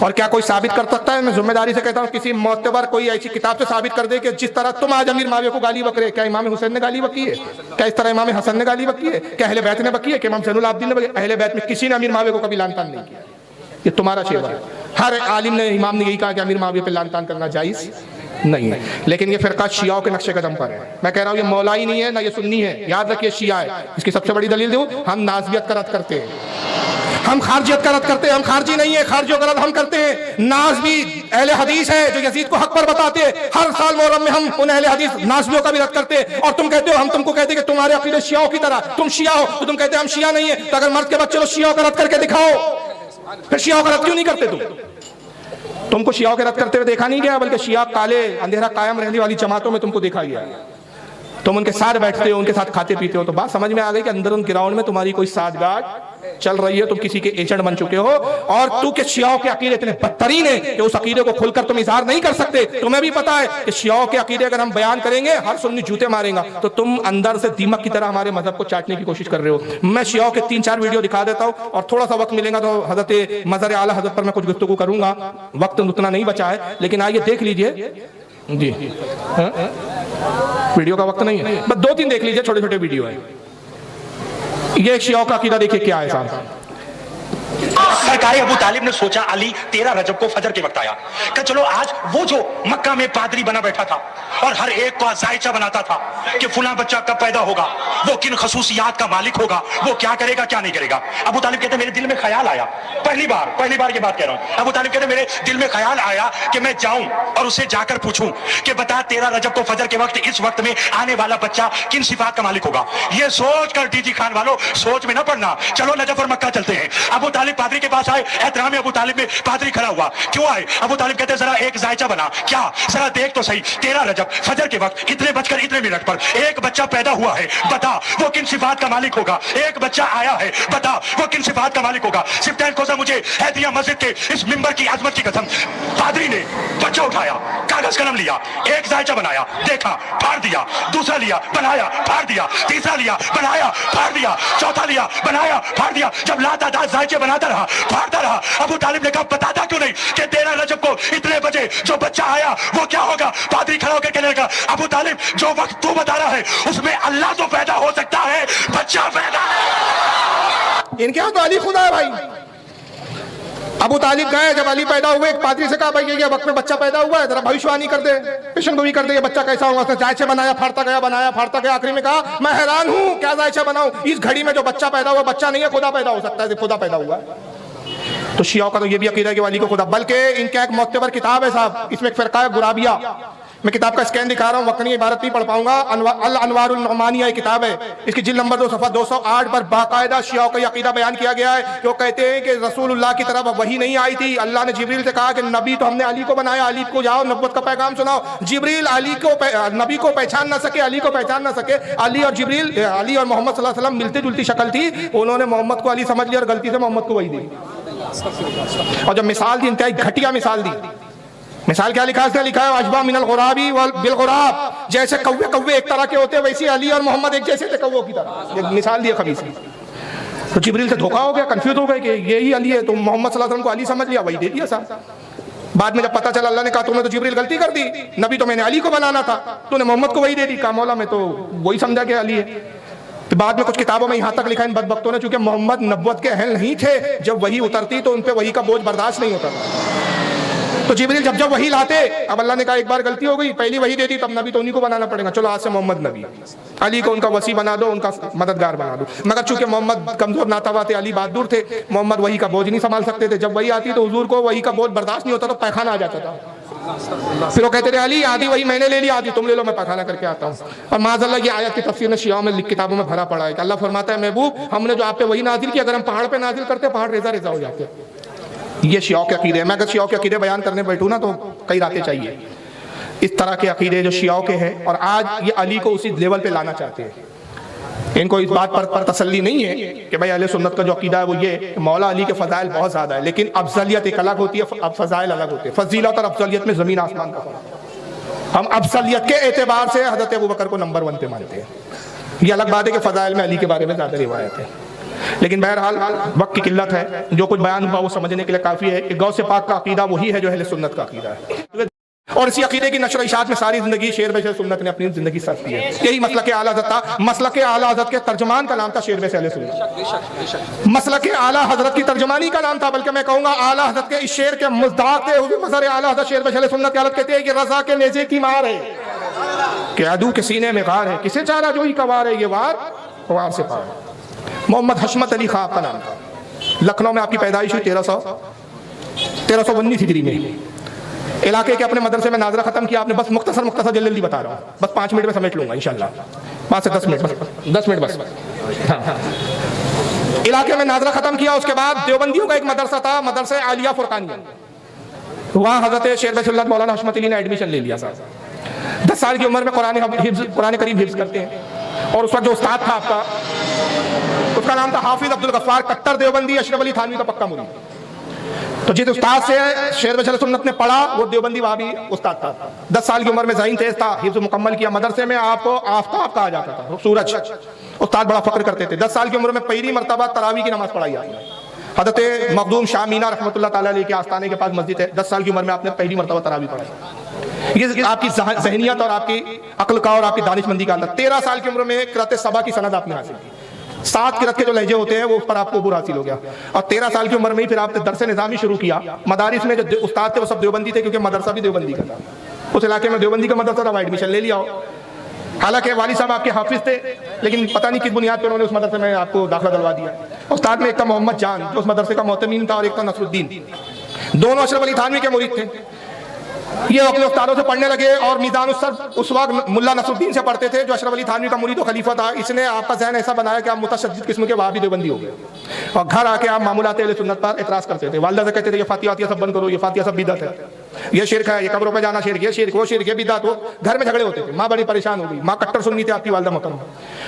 और क्या कोई साबित कर सकता है? मैं जिम्मेदारी से कहता हूँ, किसी मोतबर कोई ऐसी किताब से साबित कर दे कि जिस तरह तुम आज अमीर माविया को गाली बक रहे, क्या इमाम हुसैन ने गाली बकी है? क्या इस तरह इमाम हसन ने गाली बकी है? क्या अहले बैत ने बकी है? क्या इमाम ज़ैनुल आबिदीन ने बकी? अहले बैत में किसी ने अमीर माविया को कभी लान तान नहीं किया। ये तुम्हारा शेवा है। हर आलिम ने, इमाम ने यही कहा कि अमीर माविया पे लान तान करना जायज़ नहीं है। लेकिन ये फिरका शियाओं के नक्शे कदम पर है। मैं कह रहा हूँ ये मौला ही नहीं है, ना ये सुन्नी है। याद रखिए शिया है। इसकी सबसे बड़ी दलील दूं, हम नाज़ियत का रद्द करते हैं, हम खारजियत का रद्द करते हैं। हम खारजी नहीं है, खारजियों का रद्द हम करते हैं। नाज़वी अहले हदीस है जो यजीद को हक पर बताते हैं। हर साल मुहर्रम में हम उन अहले हदीस नाज़वियों का भी रद्द करते हैं। और तुम कहते हो, हम तुमको कहते हैं कि तुम्हारे अकीदे शियाओं की तरह, तुम शिया हो, तो तुम कहते हैं हम शिया नहीं है। तो अगर मर्द के बच्चे शियाओं का रद्द करके दिखाओ, फिर शियाओं का रद्द क्यों नहीं करते? तुमको शियाओं के रद्द करते हुए देखा नहीं गया, बल्कि शिया काले अंधेरा कायम रहने वाली जमातों में तुमको देखा गया। तुम उनके साथ बैठते हो, उनके साथ खाते पीते हो, तो बात समझ में आ गई कि अंदर उन ग्राउंड में तुम्हारी कोई साठगांठ चल रही है, तुम किसी के एजेंट बन चुके हो। और तू के शियाओं के अकीदे इतने बदतरीन है कि उस अकीदे को खुलकर तुम इजहार नहीं कर सकते। तुम्हें भी पता है कि शियाओं के अकीदे अगर हम बयान करेंगे हर सुन्नी जूते मारेगा, तो तुम अंदर से दीमक की तरह हमारे मजहब को चाटने की कोशिश कर रहे हो। मैं शियाओं के 3-4 वीडियो दिखा देता हूँ, और थोड़ा सा वक्त मिलेगा तो हजरत मज़हर आला हजरत पर मैं कुछ गुफ्तगू करूंगा। वक्त उतना नहीं बचा है, लेकिन आइए देख लीजिए जी। वीडियो का वक्त नहीं है, बस 2-3 देख लीजिए, छोटे छोटे वीडियो है। ये शियाओं का अकीदा देखिए क्या है साहब। सरकार अबू तालिब ने सोचा अली 13 रजब को फजर के वक्त आया, कि चलो आज वो जो मक्का में पादरी बना बैठा था और हर एक को जायचा बनाता था कि फुला बच्चा कब पैदा होगा, वो किन खसूसियात का मालिक होगा, वो क्या करेगा क्या नहीं करेगा। अबू तालिब कहते मेरे दिल में ख्याल आया, पहली बार ये बात कह रहा हूं। अबू तालिब कहते मेरे दिल में ख्याल आया कि मैं जाऊं और उससे जाकर पूछूं कि बता 13 रजब को फजर के वक्त इस वक्त में आने वाला बच्चा किन सिफात का मालिक होगा। ये सोच कर डीजी खान वालों, सोच में ना पड़ना, चलो नजफ और मक्का चलते हैं। अबू तालिब पादरी के पास आए, एहतराम अबू तालिब में पादरी खड़ा हुआ, क्यों आए? अबू तालिब कहते जरा एक जायचा बना, क्या जरा देख तो सही, 13 रजब फजर के वक्त इतने बजकर इतने मिनट पर एक बच्चा पैदा हुआ है, बता वो किन सिफात का मालिक होगा। एक बच्चा आया है, बता वो किन सिफात का मालिक होगा। सिफ्तैन कोसा मुझे हैदिया मस्जिद के इस मिंबर की अजमत की कसम, पादरी ने बच्चा उठाया, कागज कलम लिया, एक जायचा बनाया, देखा, फाड़ दिया, दूसरा लिया, बनाया, फाड़ दिया, तीसरा लिया, बनाया, फाड़ दिया, चौथा लिया, बनाया, फाड़ दिया। जब लातादार जायचे बनाता रहा, फाड़ता रहा, अबू तालिब ने कहा बताता क्यों नहीं कि 13 रजब को इतने बजे जो बच्चा आया वो क्या होगा। पादरी खड़ा होकर कहने लगा, अबू तालिब जो वक्त तू बता रहा है उसमें अल्लाह तो पैदा हो सकता है, बच्चा पैदा है। इनके यहाँ तो अली खुदा है भाई। अबू तालिब गए, जब अली पैदा हुए, एक पादरी से कहा भाई ये वक्त में बच्चा पैदा हुआ है, जरा भविष्यवाणी कर दे, पेशेंटगोई कर दे, ये बच्चा कैसा होगा। उसने जायचे बनाया, फाड़ता गया, आखिरी में कहा मैं हैरान हूं क्या जायचा बनाऊं, इस घड़ी में जो बच्चा पैदा हुआ बच्चा नहीं है, खुदा पैदा हो सकता है, खुदा पैदा हुआ। तो शियाओं का तो ये भी अकीदा है कि वली को खुदा, बल्कि इनका एक मोतबर किताब है साहब, इसमें एक फिरका है गुराबिया। मैं किताब का स्कैन दिखा रहा हूँ, वक्त नहीं, इबारत नहीं पढ़ पाऊंगा। अल अनवारुल नुमानिया किताब है, इसकी जिल्द नंबर 2 सफ़ा 208 पर बाकायदा शियाओं का अकीदा बयान किया गया है कि वो कहते हैं कि रसूलुल्लाह की तरफ वही नहीं आई थी। अल्लाह ने जिब्रील से कहा कि नबी तो हमने अली को बनाया, अली को जाओ नबुव्वत का पैगाम सुनाओ। जिब्रील नबी को पहचान ना सके, अली को पहचान ना सके। अली और जिब्रील, अली और मोहम्मद सल्लल्लाहु अलैहि वसल्लम मिलती जुलती शक्ल थी, उन्होंने मोहम्मद को अली समझ लिया और गलती से मोहम्मद को वही दी। और जब मिसाल दी, इंतहाई घटिया मिसाल दी। मिसाल क्या लिखा है, अजबा मिनल गुराबी वल बिल गुराब, जैसे कौवे एक तरह के होते वैसे अली और मोहम्मद एक जैसे थे कौवों की तरह। एक मिसाल दी खबीस की। तो जिब्रील से धोखा हो गया, कंफ्यूज हो गए कि यही अली है, तो मोहम्मद सल्लल्लाहु अलैहि वसल्लम को अली समझ लिया, वही दे दिया साहब। बाद में जब पता चला, अल्लाह ने कहा तुमने तो जिब्रील गलती कर दी, नबी तो मैंने अली को बनाना था, तूने मोहम्मद को वही दे दी। कहा मौला मैं तो वही समझा कि अली है। तो बाद में कुछ किताबों में यहाँ तक लिखा इन बदबख्तों ने, चूंकि मोहम्मद नबुव्वत के अहल नहीं थे, जब वही उतरती तो उन पे वही का बोझ बर्दाश्त नहीं होता। तो जिब्रील जब वही लाते, अब अल्लाह ने कहा एक बार गलती हो गई, पहली वही दे दी, तब नबी तो उन्हीं को बनाना पड़ेगा, चलो आज से मोहम्मद नबी, अली को उनका वसी बना दो, उनका मददगार बना दो। मगर चूंकि मोहम्मद कमजोर नातावा थे, अली बहादुर थे, मोहम्मद वही का बोझ नहीं संभाल सकते थे। जब वही आती तो हुजूर को वही का बोझ बर्दाश्त नहीं होता, तो पैखाना आ जाता था। फिर वो कहते थे अली आधी वही मैंने ले लिया, आधी तुम ले लो, मैं पखाना करके आता हूँ। और माज़अल्लाह की आयत की तफसीर ने शियाओं में किताबों में भरा पड़ा है कि अल्लाह फरमाता है महबूब हमने जो आप पे वही नाजिल किया, अगर हम पहाड़ पे नाजिल करते पहाड़ रेजा रेजा हो जाते। ये शियाओं के अकीदे। मैं अगर शियाओं के अकीदे बयान करने बैठूँ ना तो कई रातें चाहिए। इस तरह के अकीदे जो शियाओं के हैं, और आज ये अली को उसी लेवल पे लाना चाहते हैं। इनको इस बात पर तसल्ली नहीं है कि भाई अहले सुन्नत का जो अकीदा है वो ये कि मौला अली के फ़ज़ाइल बहुत ज़्यादा है, लेकिन अफजलियत एक अलग होती है, अब फ़ज़ाइल अलग होते हैं। फजीलत और अफजलियत में ज़मीन आसमान का फ़र्क। हम अफजलियत के एतबार से हज़रत अबू बकर को नंबर 1 पे मानते हैं। ये अलग बात है कि फ़ज़ाइल में अली के बारे में ज़्यादा रिवायत है, लेकिन बहरहाल वक्त की किल्लत है। जो कुछ बयान हुआ वो समझने के लिए काफ़ी है कि गौसे पाक का अकीदा वही है जो अहले सुन्नत का अकीदा है, और इसी अकीदे की नशर इशात में सारी जिंदगी शेर बशर सुन्नत ने अपनी जिंदगी सर्फ की है। यही मसलक आला हज़रत था। मसलक आला हज़रत के तर्जमान का नाम था शेर बशर सुन्नत। मसलक आला हज़रत की तर्जमानी का नाम था, बल्कि मैं कहूँगा आला हज़रत के इस शेर के मुज़दाक़ हुए मज़हर आला हज़रत शेर बशर सुन्नत की हालत कहते हैं कि रज़ा के नेज़े की मार है, कि अदू के सीने में गार है, किसे चारा जो ही कवार है, ये वार से पार। मोहम्मद हशमत अली खां का नाम था। लखनऊ में आपकी पैदाइश हुई 1319 हिजरी में। इलाके के अपने मदरसे में नाजरा खत्म किया आपने। बस मुख्तसर जल्दी बता रहा हूँ, बस 5 मिनट में समेट लूंगा इंशाल्लाह, 5 से 10 मिनट, बस 10 मिनट बस। हाँ। इलाके में नाजरा खत्म किया, उसके बाद देवबंदियों का एक मदरसा था, मदरसा आलिया फुरकानिया। वहाँ हजरत शेर बशर मौलाना हशमत अली ने एडमिशन ले लिया। 10 साल की उम्र में कुरान करीम हिफ्ज़ करते हैं, और उस वक्त जो उस्ताद था आपका, उसका नाम था हाफिज अब्दुल गफ्फार, कट्टर देवबंदी, अशरफ अली थानवी का पक्का मुरीद। तो जिस उस्ताद से शेर बशर सुन्नत ने पढ़ा वो देवबंदी वहाबी उस्ताद था। 10 साल की उम्र में ज़हीन तेज था, हिफ्ज़ मुकम्मल किया। मदरसे में आपको आफताब कहा जाता था, सूरज। उस्ताद बड़ा फख्र करते थे। 10 साल की उम्र में पहली मरतबा तरावी की नमाज पढ़ाई आपने। हज़रत मखदूम शाह मीना रहमतुल्लाह ताला अलैह के आस्थाने के पास मस्जिद है। 10 साल की उम्र में आपने पहली मरतबा तरावी पढ़ाई। ये आपकी ज़हनियत और आपकी अक्ल का और आपकी दानिशमंदी का अंदर। 13 साल की उम्र में क़िरात सबा की सनद आपने हासिल की। 7 क़िरात के जो लहजे होते हैं वो उस पर आपको अबूर हासिल हो गया। और 13 साल की उम्र में ही फिर आपने दरस निज़ामी शुरू किया। मदारिस में जो उस्ताद थे वो सब देवबंदी थे, क्योंकि मदरसा भी देवबंदी का था। उस इलाके में देवबंदी का मदरसा था, एडमिशन ले लिया। हालांकि वाली साहब आपके हाफिज थे, लेकिन पता नहीं किस बुनियाद पर उन्होंने उस मदरसे में आपको दाखिला दिलवा दिया। उस्ताद में एक था मोहम्मद जान जो उस मदरसे का मोहतमीम था, और एक था नसरुद्दीन। दोनों अशरफ अली थानवी के मुरीद थे। ये अपने उस्तादों से पढ़ने लगे, और मीज़ान उस-सर्फ उस वक्त मुल्ला नसरुद्दीन से पढ़ते थे, जो अशरफ अली थानवी का मुरीद और खलीफा था। इसने आपका ज़हन ऐसा बनाया कि आप मुतशद्दिद किस्म के वहाबी देवबंदी हो गए, और घर आके आप मामूलात अहले सुन्नत पर एतराज़ करते थे। वालिदा से कहते थे ये फातिहा वातिहा सब बंद करो, ये फातिहा सब बिदअत है, ये शिर्क है, ये कब्रों पे जाना शिर्क, ये शिर्क, वो शिर्क, ये बिदअत। वो घर में झगड़े होते थे। माँ बड़ी परेशान हो गई। माँ कट्टर सुन्नी थी आपकी वालिदा मोहतरम।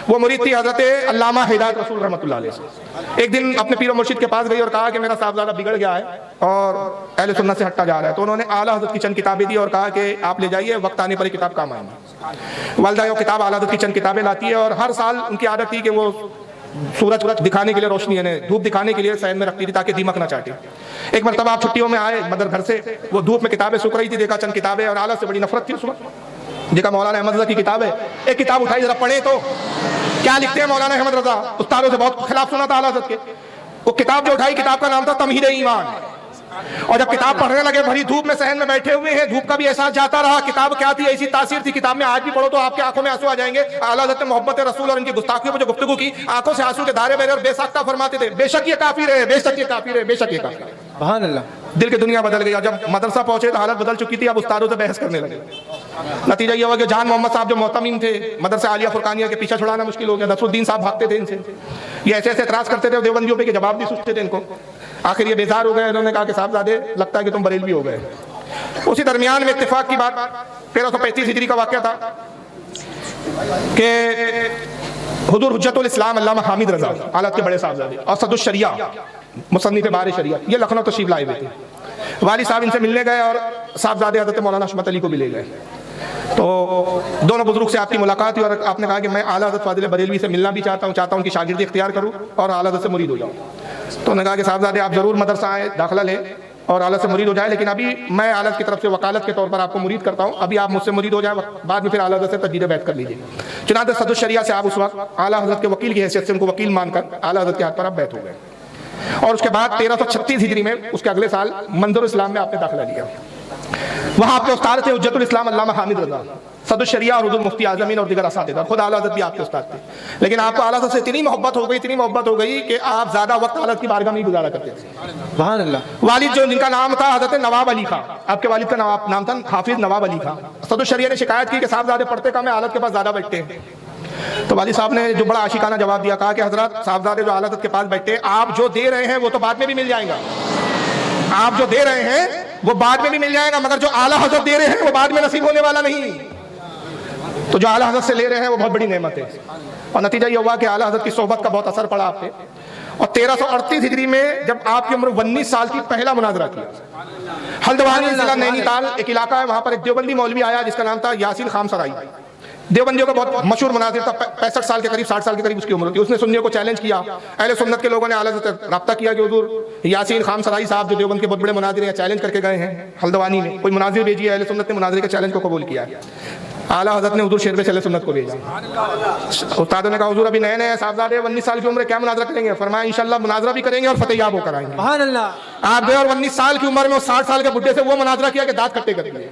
वो मुरीद थी हज़रत अल्लामा हिदायत रसूल रहमतुल्लाह अलैह से। एक दिन अपने पीर मुर्शिद के पास गई और कहा कि मेरा साहबजादा बिगड़ गया है और अहले सुन्नत से हटता जा रहा है। तो उन्होंने आला हज़रत की चंद किताबें दी और कहा कि आप ले जाइए, वक्त आने पर किताब काम आएंगी। वालिदा वो किताब आला हज़रत की चंद किताबें लाती है, और हर साल उनकी आदत थी कि वो सूरज दिखाने के लिए, रोशनी यानी धूप दिखाने के लिए सहन में रखती थी ताकि दीमक ना चाटे। एक मरतबा आप छुट्टियों में आए मदर घर से, वो धूप में किताबें सूख रही थी, देखा चंद किताबें, और आला से बड़ी नफरत थी उस वक्त। देखा मौलाना अहमद रजा की किताब है, एक किताब उठाई, जरा पढ़े तो क्या लिखते हैं मौलाना अहमद रजा। उस्तादों से बहुत खिलाफ सुना था आला हज़रत के। वो किताब जो उठाई, किताब का नाम था तमहीद ईमान। और जब किताब पढ़ने लगे, भरी धूप में सहन में बैठे हुए हैं, धूप का भी एहसास जाता रहा। किताब क्या थी, ऐसी तासीर थी किताब में, आज भी पढ़ो तो आपकी आंखों में आंसू आ जाएंगे। आला हज़रत ने मोहब्बत रसूल और इनकी गुस्ताखियों पर जो गुफ्तगू की, आंखों से आंसू के धारे बहे और बेसाख्ता फरमाते थे, बेशक ये काफिर है, बेशक ये काफिर है, बेशक ये काफिर है। सुभान अल्लाह। दिल की दुनिया बदल गई। जब मदरसा पहुंचे तो हालत बदल चुकी थी, अब उस्तादों से बहस करने लगे। नतीजा ये हुआ कि जान मोहम्मद साहब जो मोहतमीम थे मदरसा आलिया फुरकानिया के, पीछा छुड़ाना मुश्किल हो गया। नसरुद्दीन साहब भागते थे इनसे, ये ऐसे ऐसे एतराज करते थे देवबंदियों पे कि जवाब नहीं सोचते थे इनको। आखिर ये बेजार हो गए। उन्होंने कहा कि साहबजादे लगता है कि तुम बरेलवी हो गए। उसी दरमियान में इत्तेफाक की बात 1335 हिजरी का वाक़या था कि हुजूर हुज्जतुल इस्लाम अल्लामा हामिद रजा आलत के बड़े साहबजादे और सदुश शरिया मुसन्निफ बार शरिया, ये लखनऊ तशरीफ लाए हुए थे। वाली साहब इनसे मिलने गए और साहबजादे हज़रत मौलाना हशमत अली को भी ले गए। तो दोनों बुजुर्ग से आपकी मुलाकात हुई और आपने कहा कि मैं आला हज़रत फादिल बरेलवी से मिलना भी चाहता हूँ कि शागिर्दी इख्तियार करूँ और आला हज़रत से मुरीद हो जाऊँ। तो उन्होंने कहा कि साहबजादे आप ज़रूर मदरसा आए, दाखिला लें और आला से मुरीद हो जाए, लेकिन अभी मैं आला की तरफ से वकालत के तौर पर आपको मुरीद करता हूँ, अभी आप मुझसे मुरीद हो जाए, बाद में फिर आला हज़रत से तजदीद बैत कर लीजिए। चुनांचे सदुश शरिया से आप उस वक्त आला हज़रत के वकील की हैसियत से उनको वकील मानकर आला हज़रत के हाथ पर आप बैत हो गए। और उसके बाद 1336 हिजरी में उसके अगले साल मंजर इस्लाम में आपने दाखिला लिया। वहाँ आपके उस्ताद थे हुज्जतुल इस्लाम अल्लामा हामिद रज़ा, सदर शरिया और हुज़ूर मुफ्ती आज़मीन और दीगर असातिज़ा, खुद आला हज़रत भी आपके उस्ताद थे। लेकिन आपको आला हज़रत से इतनी मोहब्बत हो गई कि आप ज़्यादा वक्त आला हज़रत की बारगाह में ही गुजारा करते थे। सुभान अल्लाह। वालिद जो जिनका नाम था हज़रत नवाब अली खां, आपके वालिद का नाम था हाफिज नवाब अली खां। सदर शरिया ने शिकायत की कि साहबजादे पढ़ते कम है, आलत के पास ज़्यादा बैठते हैं। तो वालिद साहब ने जो बड़ा आशिकाना जवाब दिया, कहा कि हज़रत साहबजादे जो आला हज़रत के पास बैठते हैं, आप जो दे रहे हैं वो तो बाद में भी मिल जाएगा, आप जो दे रहे हैं वो बाद में भी मिल जाएगा, मगर जो आला हज़रत दे रहे हैं वो बाद में नसीब होने वाला नहीं। तो जो आला हज़रत से ले रहे हैं वो बहुत बड़ी नेमत है। और नतीजा ये हुआ कि आला हज़रत की सोहबत का बहुत असर पड़ा आप पे। और 1338 हिजरी में जब आपकी उम्र 19 साल की, पहला मुनाजरा किया हल्द्वानी जिला नैनीताल एक इलाका है, वहां पर एक देवबंदी मौलवी आया जिसका नाम था यासीन खान सराई। देवबंदियों का बहुत मशहूर मुनाजिर था, 65 साल के करीब 60 साल के करीब उसकी उम्र थी। उसने सुन्नियों को चैलेंज किया। अहले सुन्नत के लोगों ने आला से रब्ता किया कि हुजूर यासीन खान सराई साहब जो देवबंद के बहुत बड़े मुनाजिर हैं, चैलेंज करके गए हैं हल्द्वानी में, कोई मुनाजिर भेजिए। अहले सुन्नत ने मुनाजिर के चैलेंज को कबूल किया। आला हज़रत ने हुजूर शेर अहले सुन्नत को भेजा। उस्तादों ने कहा हुजूर अभी नए नए साहबजादे 19 साल की उम्र, क्या मुनाजरा करेंगे? फरमाया इंशाल्लाह मुनाजरा भी करेंगे और फतेह याब हो कराएंगे। सुभान अल्लाह। आप गए और 19 साल की उम्र में 60 साल के बुढ़े से वो मुनाजरा किया कि दांत कट्टे कर दिए।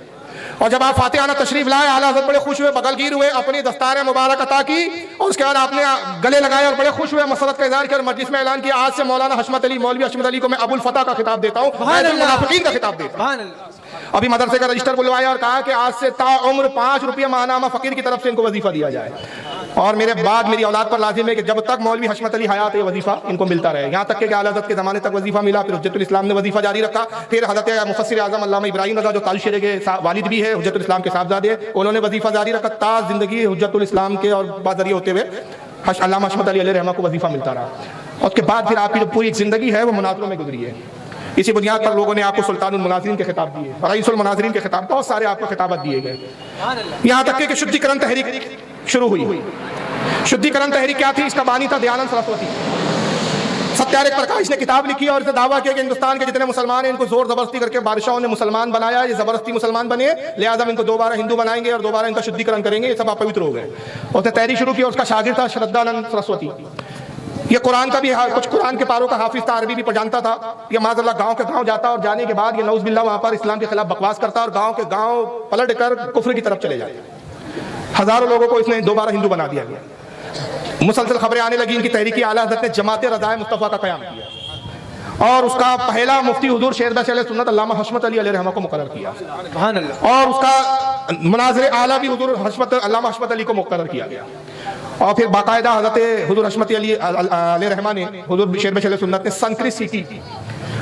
और जब आप फातिहाना तशरीफ लाए, आला हज़रत बड़े खुश हुए, बगलगीर हुए, अपनी दस्तार मुबारक अता की और उसके बाद आपने गले लगाए और बड़े खुश हुए, मसरत का इज़हार किया और मजलिस में ऐलान किया, आज से मौलाना हशमत अली मौलवी हशमत अली को मैं अबुल फतह का खिताब देता हूँ, मुनाफिकीन का खिताब देता हूँ। अभी मदरसे का रजिस्टर बुलवाया और कहा कि आज से ताउम्र 5 रुपया माहनामा फकीर की तरफ से इनको वजीफा दिया जाए। और मेरे बाद मेरी औलाद पर लाजिम है कि जब तक मौलवी हशमत अली हयात है वजीफा इनको मिलता रहे। यहाँ तक कि आला हज़रत के ज़माने तक वजीफा मिला, फिर हुज्जतुल इस्लाम ने वजीफा जारी रखा, फिर हज़रत मुफस्सिर आज़म अल्लामा इब्राहिम रज़ा जो तालुशेरे के वालिद भी है, हुज्जतुल इस्लाम के साहबजादे, उन्होंने वजीफा जारी रखा ता जिंदगी हुज्जतुल इस्लाम के और बाज़रिए होते हुए अल्लामा हशमत अली अलैहि रहमा को वजीफा मिलता रहा। और उसके बाद फिर आपकी जो पूरी जिंदगी है वो मुनाज़रों में गुजरी है। इसी बुनियाद पर लोगों ने आपको सुल्तानुल मुनाज़िरीन के खिताब दिए, रईसुल मुनाज़िरीन के खिताब, बहुत सारे आपको खिताबत दिए गए। यहाँ तक कि शुद्धिकरण तहरीक शुरू हुई। शुद्धिकरण तहरीक क्या थी? इसका बानी था दयानंद सरस्वती। सत्याग्रह प्रकाश ने किताब लिखी और इसे दावा किया कि हिंदुस्तान के जितने मुसलमान हैं इनको जोर जबरदस्ती करके बादशाहों ने मुसलमान बनाया, ये जबरदस्ती मुसलमान बने, लिहाजा इनको दोबारा हिंदू बनाएंगे और दोबारा इनका शुद्धिकरण करेंगे, ये सब अपवित्र हो गए। उसने तहरीक शुरू की और उसका शागिर्द था श्रद्धानंद सरस्वती। ये कुरान का भी कुछ कुरान के पारों का हाफिज था, अरबी भी जानता था। ये माज़अल्लाह गांव के गांव जाता और जाने के बाद ये नऊज़ बिल्लाह वहां पर इस्लाम के खिलाफ बकवास करता और गांव के गांव पलट कर कुफ्र की तरफ चले जाते। हजारों लोगों को इसने दोबारा हिंदू बना दिया गया। मुसलसल खबरें आने लगी इनकी तहरीकी। आला हज़रत ने जमात रज़ाए मुस्तफ़ा का क़याम किया और उसका पहला मुफ्ती हुजूर शेर अहले सुन्नत अल्लामा हशमत अली अलैहि रहमा को मुक़र्रर किया। सुभान अल्लाह। और उसका मुनाज़िर आला भी हुजूर अल्लामा हशमत अली को मुक़र्रर किया गया। और फिर बाकायदा हज़रत हुजूर हशमत अली अलैहि रहमा ने हुजूर शेर अहले सुन्नत ने संस्कृत सीखी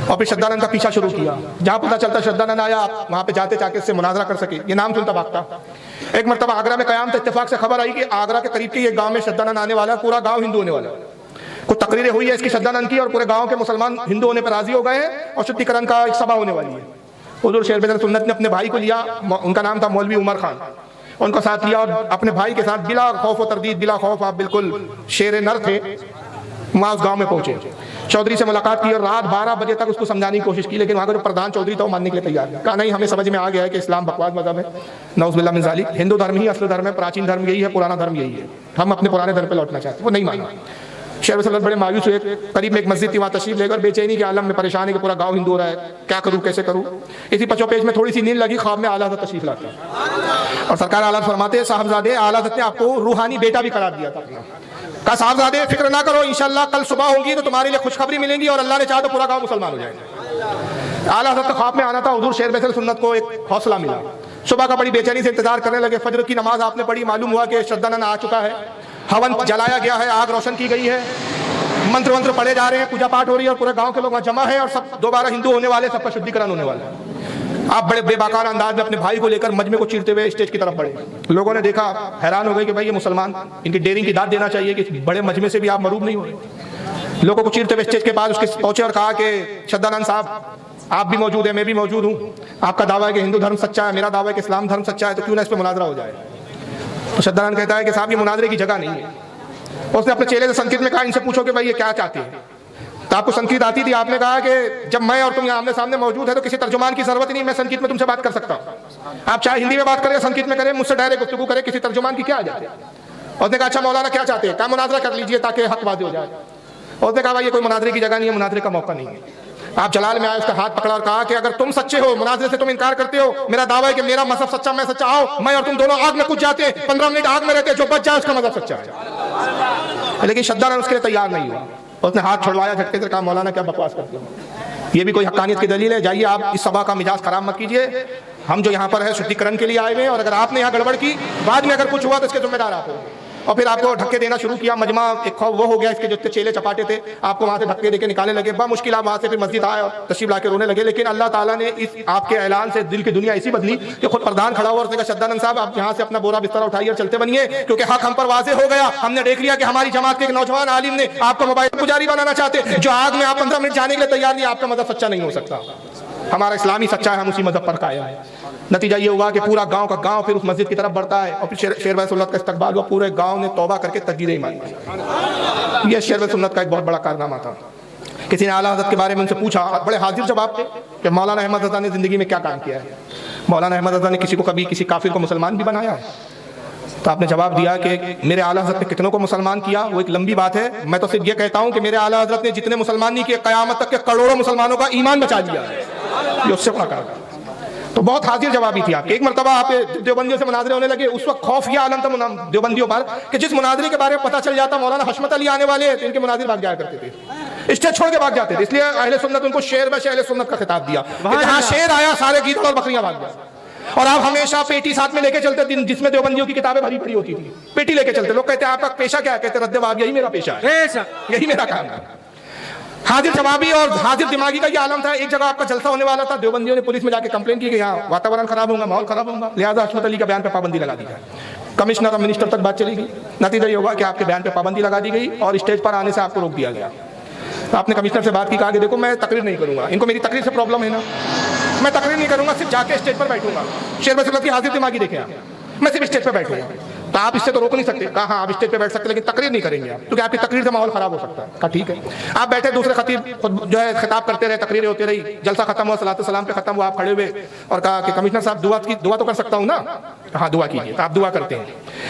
और फिर श्रद्धानंद का पीछा शुरू किया। जहाँ पता चलता श्रद्धानंद आया, आप वहाँ पे जाते जाके इससे मुनाजरा कर सके, ये नाम सुनता भागता। एक मरतबा आगरा में क़याम था, इत्तेफाक से खबर आई कि आगरा के करीब के ये गांव में श्रद्धानंद आने वाला है, पूरा गांव हिंदू होने वाला है। कुछ तकरीरें हुई है इसकी श्रद्धानंद की और पूरे गांव के मुसलमान हिंदू होने पर राजी हो गए हैं और शुद्धिकरण का एक सभा होने वाली है। हुजूर शेर अहले सुन्नत ने अपने भाई को लिया, उनका नाम था मौलवी उमर खान, उनको साथ लिया और अपने भाई के साथ बिला खौफ व तरदीद, बिला खौफ, आप बिल्कुल शेर नर थे, वहाँ उस गांव में पहुंचे। चौधरी से मुलाकात की और रात 12 बजे तक उसको समझाने की कोशिश की, लेकिन वहाँ का जो प्रधान चौधरी था वो मानने के लिए तैयार नहीं। कहा नहीं, हमें समझ में आ गया है कि इस्लाम बकवास मजहब है, नऊज़ बिल्लाह मिन ज़ालिक, हिंदू धर्म ही असल धर्म है, प्राचीन धर्म यही है, पुराना धर्म यही है, हम अपने पुराने धर्म पर लौटना चाहते हैं। वो नहीं माना। शेर वसल्लम बड़े मायूस हुए, करीब में एक मस्जिद थी, वहाँ तशरीफ लेकर बेचैनी के आलम में परेशान है कि पूरा गाँव हिंदू हो रहा है, क्या करूँ कैसे करूँ। इसी पचोपेच में थोड़ी सी नींद लगी, ख्वाब में आला हज़रत तशरीफ लाते हैं और सरकार आला फरमाते हैं साहबजादे आला हज़रत ने आपको रूहानी बेटा भी करार दिया था अपना। कहा साहबजादे फिक्र ना करो, इंशाल्लाह कल सुबह होगी तो तुम्हारे लिए खुशखबरी मिलेंगी और अल्लाह ने चाहा तो पूरा गांव मुसलमान हो जाएगा। आला हज़रत का ख्वाब में आना था। हुजूर शेर अहले सुन्नत को एक हौसला मिला। सुबह का बड़ी बेचैनी से इंतजार करने लगे। फजर की नमाज आपने पढ़ी, मालूम हुआ कि श्रद्धानंद आ चुका है, हवन जलाया गया है, आग रोशन की गई है, मंत्र वंत्र पढ़े जा रहे हैं, पूजा पाठ हो रही है और पूरे गांव के लोग वहाँ जमा है और सब दोबारा हिंदू होने वाले, सबका शुद्धिकरण होने वाला है। आप बड़े बेबाकार अंदाज में अपने भाई को लेकर मजमे को चीरते हुए स्टेज की तरफ बढ़े। लोगों ने देखा, हैरान हो गए कि भाई ये मुसलमान, इनकी डेयरिंग की दाद देना चाहिए कि बड़े मजमे से भी आप मरूब नहीं हो रहे। लोगों को चीरते हुए स्टेज के पास उसके पहुंचे और कहा कि श्रद्धानंद साहब आप भी मौजूद है, मैं भी मौजूद हूँ, आपका दावा है कि हिंदू धर्म सच्चा है, मेरा दावा है कि इस्लाम धर्म सच्चा है, तो क्यों ना इस पर मुनाजरा हो जाए। तो श्रद्धानंद कहता है कि साहब ये मुनाजरे की जगह नहीं है। उसने अपने चेले से संस्कृत में कहा, इनसे पूछो कि भाई ये क्या चाहते हैं। तो आपको संस्कृत आती थी, आपने कहा कि जब मैं और तुम यहाँ आमने सामने मौजूद है तो किसी तर्जुमान की जरूरत ही नहीं, मैं संस्कृत में तुमसे बात कर सकता हूँ। आप चाहे हिंदी में बात करें, संस्कृत में करें, मुझसे डायरेक्ट गुफ्तगू करें, किसी तर्जुमान की क्या आ जाती है। उसने कहा अच्छा मौलाना क्या चाहते हैं, क्या मुनाजरा कर लीजिए ताकि हक वाज़ेह हो जाए। उसने कहा भाई ये कोई मुनाजरे की जगह नहीं है, मुनाजरे का मौका नहीं है। आप जलाल में आए, उसका हाथ पकड़ा और कहा कि अगर तुम सच्चे हो, मुनाज़रे से तुम इनकार करते हो, मेरा दावा है कि मेरा मजहब सच्चा, मैं सच्चा, आओ मैं और तुम दोनों आग में कूद जाते हैं, 15 मिनट आग में रहते हैं, जो बच जाए उसका मजहब सच्चा है। लेकिन शद्दाद उसके लिए तैयार नहीं हुआ, उसने हाथ छुड़वाया झटके से, कहा मौलाना क्या बकवास करते हो, ये भी कोई हक्कानियत की दलील है? जाइए आप इस सभा का मिजाज खराब मत कीजिए, हम जो यहाँ पर है शुद्धिकरण के लिए आए हुए हैं, और अगर आपने यहाँ गड़बड़ की, बाद में अगर कुछ हुआ तो इसके जिम्मेदार आप हो। और फिर आपको धक्के देना शुरू किया, मजमा एक खौफ वो हो गया, इसके जो चेले चपाटे थे आपको वहाँ से धक्के देके निकालने लगे, बड़ा मुश्किल आप वहाँ से फिर मस्जिद आए और तशरीफ ला के रोने लगे। लेकिन अल्लाह ताला ने इस आपके ऐलान से दिल की दुनिया ऐसी बदली कि खुद प्रधान खड़ा हुआ और उसने कहा शद्दानंद साहब आप यहाँ से अपना बोरा बिस्तर उठाइए और चलते बनिए, क्योंकि हक हम पर वाज़े हो गया, हमने देख लिया कि हमारी जमात के एक नौजवान आलिम ने आपको मोबाइल पुजारी बनाना चाहते, जो आग में आप 15 मिनट जाने के लिए तैयार नहीं, आपका मजहब सच्चा नहीं हो सकता, हमारा इस्लामी सच्चा है, हम उसी मजहब पर कायम है। नतीजा ये हुआ कि पूरा गांव का गांव फिर उस मस्जिद की तरफ बढ़ता है और फिर शेरवाए सुन्नत का इस्तकबाल हुआ, पूरे गांव ने तौबा करके तकबीर ईमान दी। यह शेरवाए सुन्नत का एक बहुत बड़ा कारनामा था। किसी ने आला हज़रत के बारे में उनसे पूछा, बड़े हाजिर जवाब थे कि मौलाना अहमद रज़ा ने ज़िंदगी में क्या काम किया है। मौलाना अहमद रज़ा ने किसी को कभी किसी काफिर को मुसलमान भी बनाया है? तो आपने जवाब दिया कि मेरे आला हज़रत ने कितनों को मुसलमान किया, वो एक लंबी बात है, मैं तो सिर्फ ये कहता हूँ कि मेरे आला हज़रत ने जितने मुसलमान नहीं किए, क़यामत तक के करोड़ों मुसलमानों का ईमान बचा दिया है, ये उससे बड़ा काम। तो बहुत हाजिर जवाबी थी आपकी। एक मरतबा आप देवबंदियों से मुनाजरे होने लगे, उस वक्त खौफ यह आलम था देवबंदियों पर कि जिस मुनाजरे के बारे में पता चल जाता मौलाना हशमत अली आने वाले हैं तो इनके मुनाजिर भाग जाया करते थे, स्टेज छोड़ के भाग जाते थे। इसलिए अहले सुन्नत उनको शेर व अहले सुन्नत का खिताब दिया, जहाँ शेर आया सारे गीदड़ और बकरियां भाग गए। और आप हमेशा पेटी साथ में लेके चलते, दिन जिसमें देवबंदियों की किताबें भरी पड़ी होती थी, पेटी लेके चलते। लोग कहते हैं आपका पेशा क्या है? कहते रद्द वाब, यही मेरा पेशा है, यही मेरा काम है। हाजिर जवाबी और हाजिर दिमागी का ये आलम था। एक जगह आपका जलसा होने वाला था, देवबंदियों ने पुलिस में जाके कंप्लेन की कि यहाँ वातावरण खराब होगा, माहौल खराब होगा, लिहाजा हशमत अली का बयान पे पाबंदी लगा दी जाए। कमिश्नर और मिनिस्टर तक बात चली गई, नतीजा ये हुआ कि आपके बयान पे पाबंदी लगा दी गई और स्टेज पर आने से आपको रोक दिया गया। तो आपने कमिश्नर से बात की, कहा कि देखो मैं तकरीर नहीं करूंगा, इनको मेरी तकरीर से प्रॉब्लम है ना, मैं तकरीर नहीं करूंगा, सिर्फ जाके स्टेज पर बैठूंगा। शेरवाए सुन्नत की हाजिर दिमागी देखे आप, मैं सिर्फ स्टेज पर बैठूंगा। तो आप इससे तो रोक नहीं सकते, कहा हाँ आप स्टेज पे बैठ सकते लेकिन तकरीर नहीं करेंगे आप, क्योंकि आपकी तकरीर से माहौल खराब हो सकता है। कहा ठीक है। आप बैठे, दूसरे खतीब जो है खिताब करते रहे, तकरीरें होती रही, जलसा खत्म हुआ, सलातो सलाम पे खत्म हुआ, आप खड़े हुए और कहा कि कमिश्नर साहब दुआ तो कर सकता हूँ ना? हाँ दुआ कीजिए। तो आप दुआ करते हैं,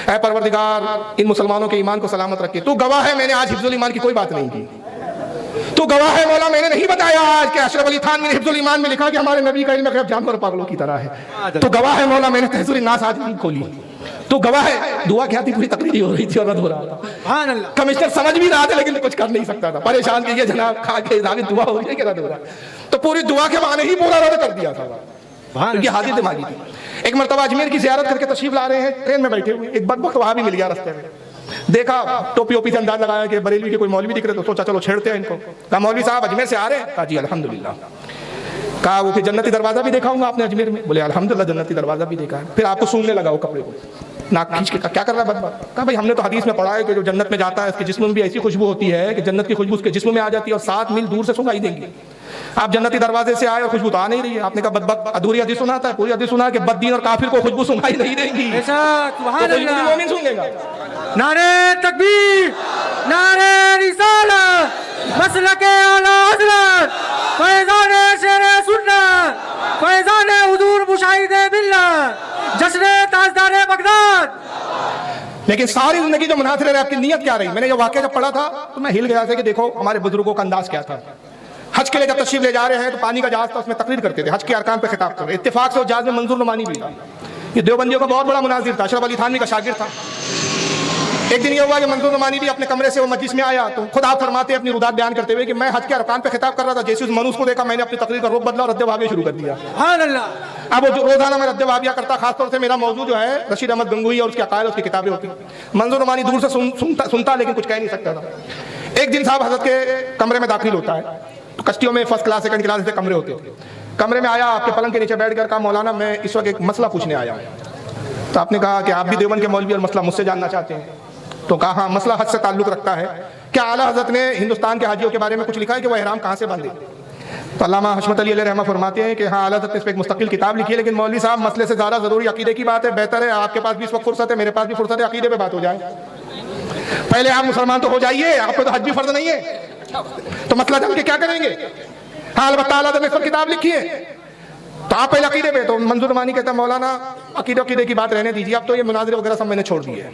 ऐ परवरदिगार इन मुसलमानों के ईमान को सलामत रखे, तू गवाह है मैंने आज हिफ्जुल ईमान की कोई बात नहीं की, तू गवाह है मौला मैंने नहीं बताया आज कि अशरफ अली थानवी ने हिफ्जुल ईमान में लिखा कि हमारे नबी का इल्म गैब जानवर पागलों की तरह है, तू गवाह है मौला मैंने तहज़ीर नास आज नहीं खोली, तो गवाह है। दुआ क्या थी? पूरी तकरीर हो रही थी और रद्द हो रहा था। कमिश्नर समझ भी रहा था लेकिन कुछ कर नहीं सकता था, परेशान कि ये जनाब खा के दुआ हो रही है कि रद्द हो रहा है, तो पूरी दुआ के बहाने ही पूरा रद्द कर दिया था। ये हाजिर दिमागी थी। एक मरतबा अजमेर की ज़ियारत करके तशरीफ ला रहे हैं, ट्रेन में बैठे हुए, एक बदबख्त वहाँ भी मिल गया रास्ते में, देखा टोपी ओपी से अंदाज लगाया कि बरेलवी के कोई मौलवी दिख रहे, तो सोचा चलो छेड़ते हैं इनको। कहा मौलवी साहब अजमेर से आ रहे हैं? कहा जी अल्हम्दुलिल्लाह। कहा वो फिर जन्नती दरवाजा भी देखा होगा आपने अजमेर में? बोले अल्हम्दुलिल्लाह जन्नती दरवाजा भी देखा है। फिर आपको सूंघने लगा वो कपड़े को, नाक खींच के, क्या कर रहा है बदबख्त? कहा भाई हमने तो हदीस में पढ़ा है कि जो जन्नत में जाता है उसके जिस्म में भी ऐसी खुशबू होती है कि जन्नत की खुशबू उसके जिस्म में आ जाती है और 7 मील दूर से सुनाई देंगी। आप जन्नती दरवाजे से आए और खुशबू तो आ नहीं रही है। आपने कहा बदबख्त अधूरी हदीस सुनाता है, पूरी हदीस सुना कि बद्दीन और काफिर को खुशबू सुनाई नहीं देंगी, तो मोमिन सुनेगा। नारे तकबीर, नारे रिसालत, मसलके आला हज़रत, फैज़ाने शेरे सुन्नत, फैज़ाने हुज़ूर मुशाहिदे बिल्लाह, जश्ने ताजदारे बगदाद। लेकिन सारी जिंदगी जो मुनाज़रे रहे आपकी नीयत क्या रही? मैंने ये वाक़या जब पढ़ा था तो मैं हिल गया था कि देखो हमारे बुजुर्गों का अंदाज क्या था। हज के लिए जब तशरीफ ले जा रहे हैं तो पानी का जहाज था, उसमें तकरीर करते थे, हज के अरकान पे खिताब कर रहे, इत्तेफाक से उस जहाज में मंजूर नुमानी भी था। ये देवबंदियों का बहुत बड़ा मुनाजिर था, अशरफ अली थानवी का शागिर्द था। एक दिन ये हुआ कि मंजूर नुमानी भी अपने कमरे से वो मजलिस में आया तो खुद आप फरमाते अपनी रुदात बयान करते हुए कि मैं हज के अरकान पे खिताब कर रहा था, जैसे उस मनुष्य को देखा मैंने अपनी तकरीर का रुख बदला और रद्द वाबिया शुरू कर दिया। अब वो जो रोजाना मैं रद्द वाबिया करता, खासतौर से मेरा मौजूद जो है रशीद अहमद गंगोही और उसके अकायद उसकी किताबें होती, मंजूर नुमानी दूर से सुनता लेकिन कुछ कह नहीं सकता था। एक दिन साहब हजरत के कमरे में दाखिल होता है, तो कश्तियों में फर्स्ट क्लास सेकंड क्लास से कमरे होते थे। कमरे में आया, आपके पलंग के नीचे बैठ कर कहा मौलाना मैं इस वक्त एक मसला पूछने आया हूँ। तो आपने कहा कि आप भी देवबंद के मौलवी और मसला मुझसे जानना चाहते हैं? तो कहा हाँ मसला हज से ताल्लुक रखता है, क्या आला हजरत ने हिंदुस्तान के हाजियों के बारे में कुछ लिखा है कि वो एहराम कहाँ से बांधे? तो अल्लामा हशमत अली अलैहि रहमा फरमाते हैं कि हाँ आला हजरत ने इस पर एक मुस्तकिल किताब लिखी है, लेकिन मौलवी साहब मसले से ज़्यादा ज़रूरी अकीदे की बात है, बेहतर है आपके पास भी इस वक्त फुर्सत है, मेरे पास भी फुर्सत है, अकीदे पे बात हो जाए। पहले आप मुसलमान तो हो जाइए, आपको तो हज भी फर्ज नहीं है, तो मसला जान के क्या करेंगे? हाँ अलबत्ता आला हजरत ने इस पर किताब लिखी है, तो आप पहले अकीदे पे। तो मंजूर नुमानी कहता है मौलाना अकीदे की बात रहने दीजिए, अब तो ये मुनाज़रे वगैरह सब मैंने छोड़ दिए।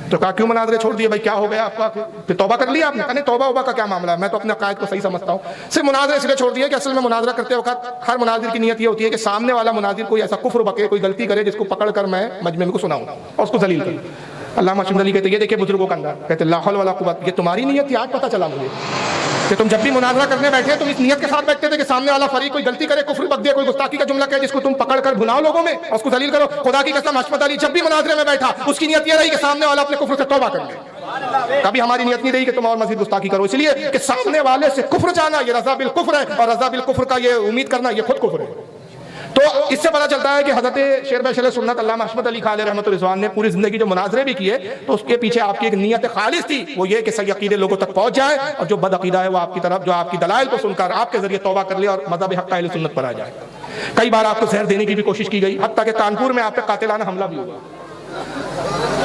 तो कहा क्यों मुनाजरे छोड़ दिए भाई, क्या हो गया आपका, फिर तौबा कर लिया आपने? कहा नहीं, तौबा वबा का क्या मामला है, मैं तो अपने अकायद को सही समझता हूँ। सिर्फ मुनाजरे इसलिए छोड़ दिए कि असल में मुनाजरा करते वक्त हर मुनाजिर की नीयत ये होती है कि सामने वाला मुनाजिर कोई ऐसा कुफ्र बके, कोई गलती करे जिसको पकड़ कर मैं मजमे में को सुनाऊँ और उसको जलील करूँ। अल्लामा अशरफ अली कहते ये देखिए बुजुर्गों का अंदर, कहते ला हौल वला कुव्वत, ये तुम्हारी नीयत थी, आज पता चला मुझे कि तुम जब भी मुनाजरा करने बैठे तुम इस नीयत के साथ बैठते थे कि सामने वाला फरीक कोई गलती करे, कुफ्र बक दे, कोई गुस्ताखी का जुमला कहे जिसको तुम पकड़ कर भुनाओ लोगों में और उसको जलील करो। खुदा की कसम अशरफ अली जब भी मुनाजरे में बैठा उसकी नीयत ये रही कि सामने वाला अपने कुफ्र से तौबा कर ले। कभी हमारी नीयत नहीं रही कि तुम और मजीद गुस्ताखी करो, इसलिए कि सामने वाले से कुफ्र जाना ये रज़ा बिल कुफ्र है, और रज़ा बिल कुफ्र का ये उम्मीद करना ये खुद कुफ्र है। तो इससे पता चलता है कि हज़रत शेर शल सुन्नत अल्लामा अहमद अली खान रहमतुल्लाह रिज़वान ने पूरी जिंदगी जो मुनाजरे भी किए तो उसके पीछे आपकी एक नीयत खालिस थी, वो ये कि सही अकीदे लोगों तक पहुंच जाए और जो बदअकीदा है वो आपकी तरफ जो आपकी दलाइल को सुनकर आपके जरिए तौबा कर ले और मज़हब हक़ अहले सुन्नत पर आ जाए। कई बार आपको जहर देने की भी कोशिश की गई, हत्ता कि कानपुर में आप पे कातिलाना हमला भी हुआ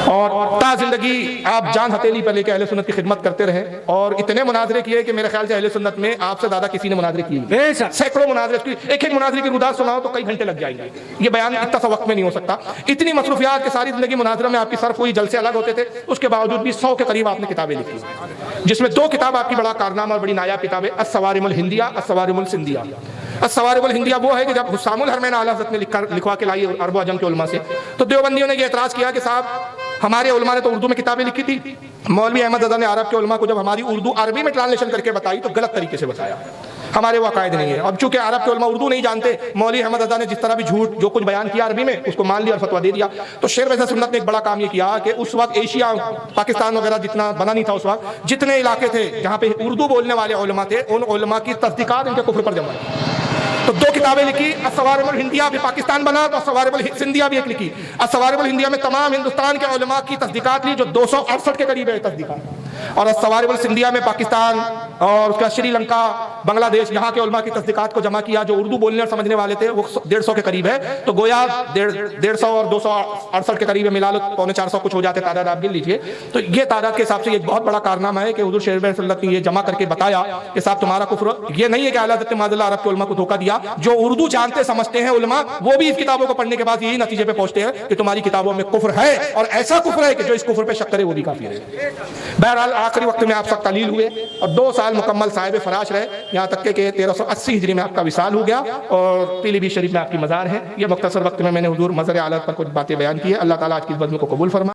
और ता जिंदगी आप जान हथेली पर लेकर अहले सुन्नत की खिदमत करते रहे और इतने मुनाजरे किए कि मेरे ख्याल से अहले सुन्नत में आपसे ज्यादा किसी ने मुनाजरे किए, सैकड़ों मुनाजरे, एक एक मुनाजरे की रुदात सुनाओ तो कई घंटे लग जाएंगे, ये बयान इतना सा वक्त में नहीं हो सकता। इतनी मसरूफियात के सारी जिंदगी मुनाजरा में आपकी सर्फ हुई, जलसे अलग होते थे, उसके बावजूद भी 100 के करीब आपने किताबें लिखी, जिसमें 2 किताब आपकी बड़ा कारनामा और बड़ी नायाब किताबें, अस्सवारिमुल हिंदिया, अस्सवारिमुल सिंधिया। अस्सवारिमुल हिंदिया वो है कि जब हुस्सामुल हरमैन आला हज़रत ने लिखवा के लाई अरब अजम के उलमा से, तो देवबंदियों ने यह एतराज़ किया कि साहब हमारे उलमा ने तो उर्दू में किताबें लिखी थी, मौलवी अहमद रज़ा ने अरब के उलमा को जब हमारी उर्दू अरबी में ट्रांसलेशन करके बताई तो गलत तरीके से बताया, हमारे वो अकायद नहीं है। अब चूंकि अरब के उलमा उर्दू नहीं जानते, मौलवी अहमद रज़ा ने जिस तरह भी झूठ जो कुछ बयान किया अरबी में उसको मान लिया और फतवा दे दिया। तो शेर वैसा सुन्नत ने एक बड़ा काम ये किया कि उस वक्त एशिया पाकिस्तान वगैरह जितना बना नहीं था उस वक्त, जितने इलाके थे जहाँ पे उर्दू बोलने वाले उलमा थे उन उलमा की तस्दीकात इनके कुफ्र पर जमा, तो 2 किताबें लिखी। अस्सवारिमुल हिंदिया भी पाकिस्तान बना तो अस्सवारिमुल सिंधिया भी एक लिखी। अस्सवारिमुल हिंदिया में तमाम हिंदुस्तान के उलमा की तस्दीकात ली जो 268 के करीब है तस्दीकात, और अस्सवारिमुल सिंधिया में पाकिस्ता68 और उसका श्रीलंका, बांग्लादेश यहाँ के उलमा की तस्दीकात को जमा किया जो उर्दू बोलने और समझने वाले थे, वो 150 के करीब है। तो गोया 150 और 268 के करीब मिला लो, 350-400 कुछ हो जाते, तादाद आप गिन लीजिए। तो ये तादाद के हिसाब से एक बहुत बड़ा कारनामा है कि हुजूर शेर सुन्नत ने ये जमा करके बताया कि साहब तुम्हारा कुफ्र ये नहीं है कि आला हज़रत माज़ल्लाह अरब के उलमा को धोखा दिया, जो उर्दू जानते समझते हैं उलमा वो भी इस किताबों को पढ़ने के बाद यही नतीजे पे पहुंचते हैं कि तुम्हारी किताबों में कुफ्र है और ऐसा कुफ्र है कि जो इस कुफ्र पे शक करे वो भी काफिर है। बहरहाल आखिरी वक्त में आप सब तलील हुए और 2 साल मुकम्मल साहिब फराश रहे, यहाँ तक के 1380 हिजरी में आपका विसाल हो गया और पीलीभीत शरीफ में आपकी मज़ार है। ये मुख्तसर वक्त में मैंने हुजूर मज़र आला पर कुछ बातें बयान की है। अल्लाह ताला आज की इस बज़्म को कबूल फरमा।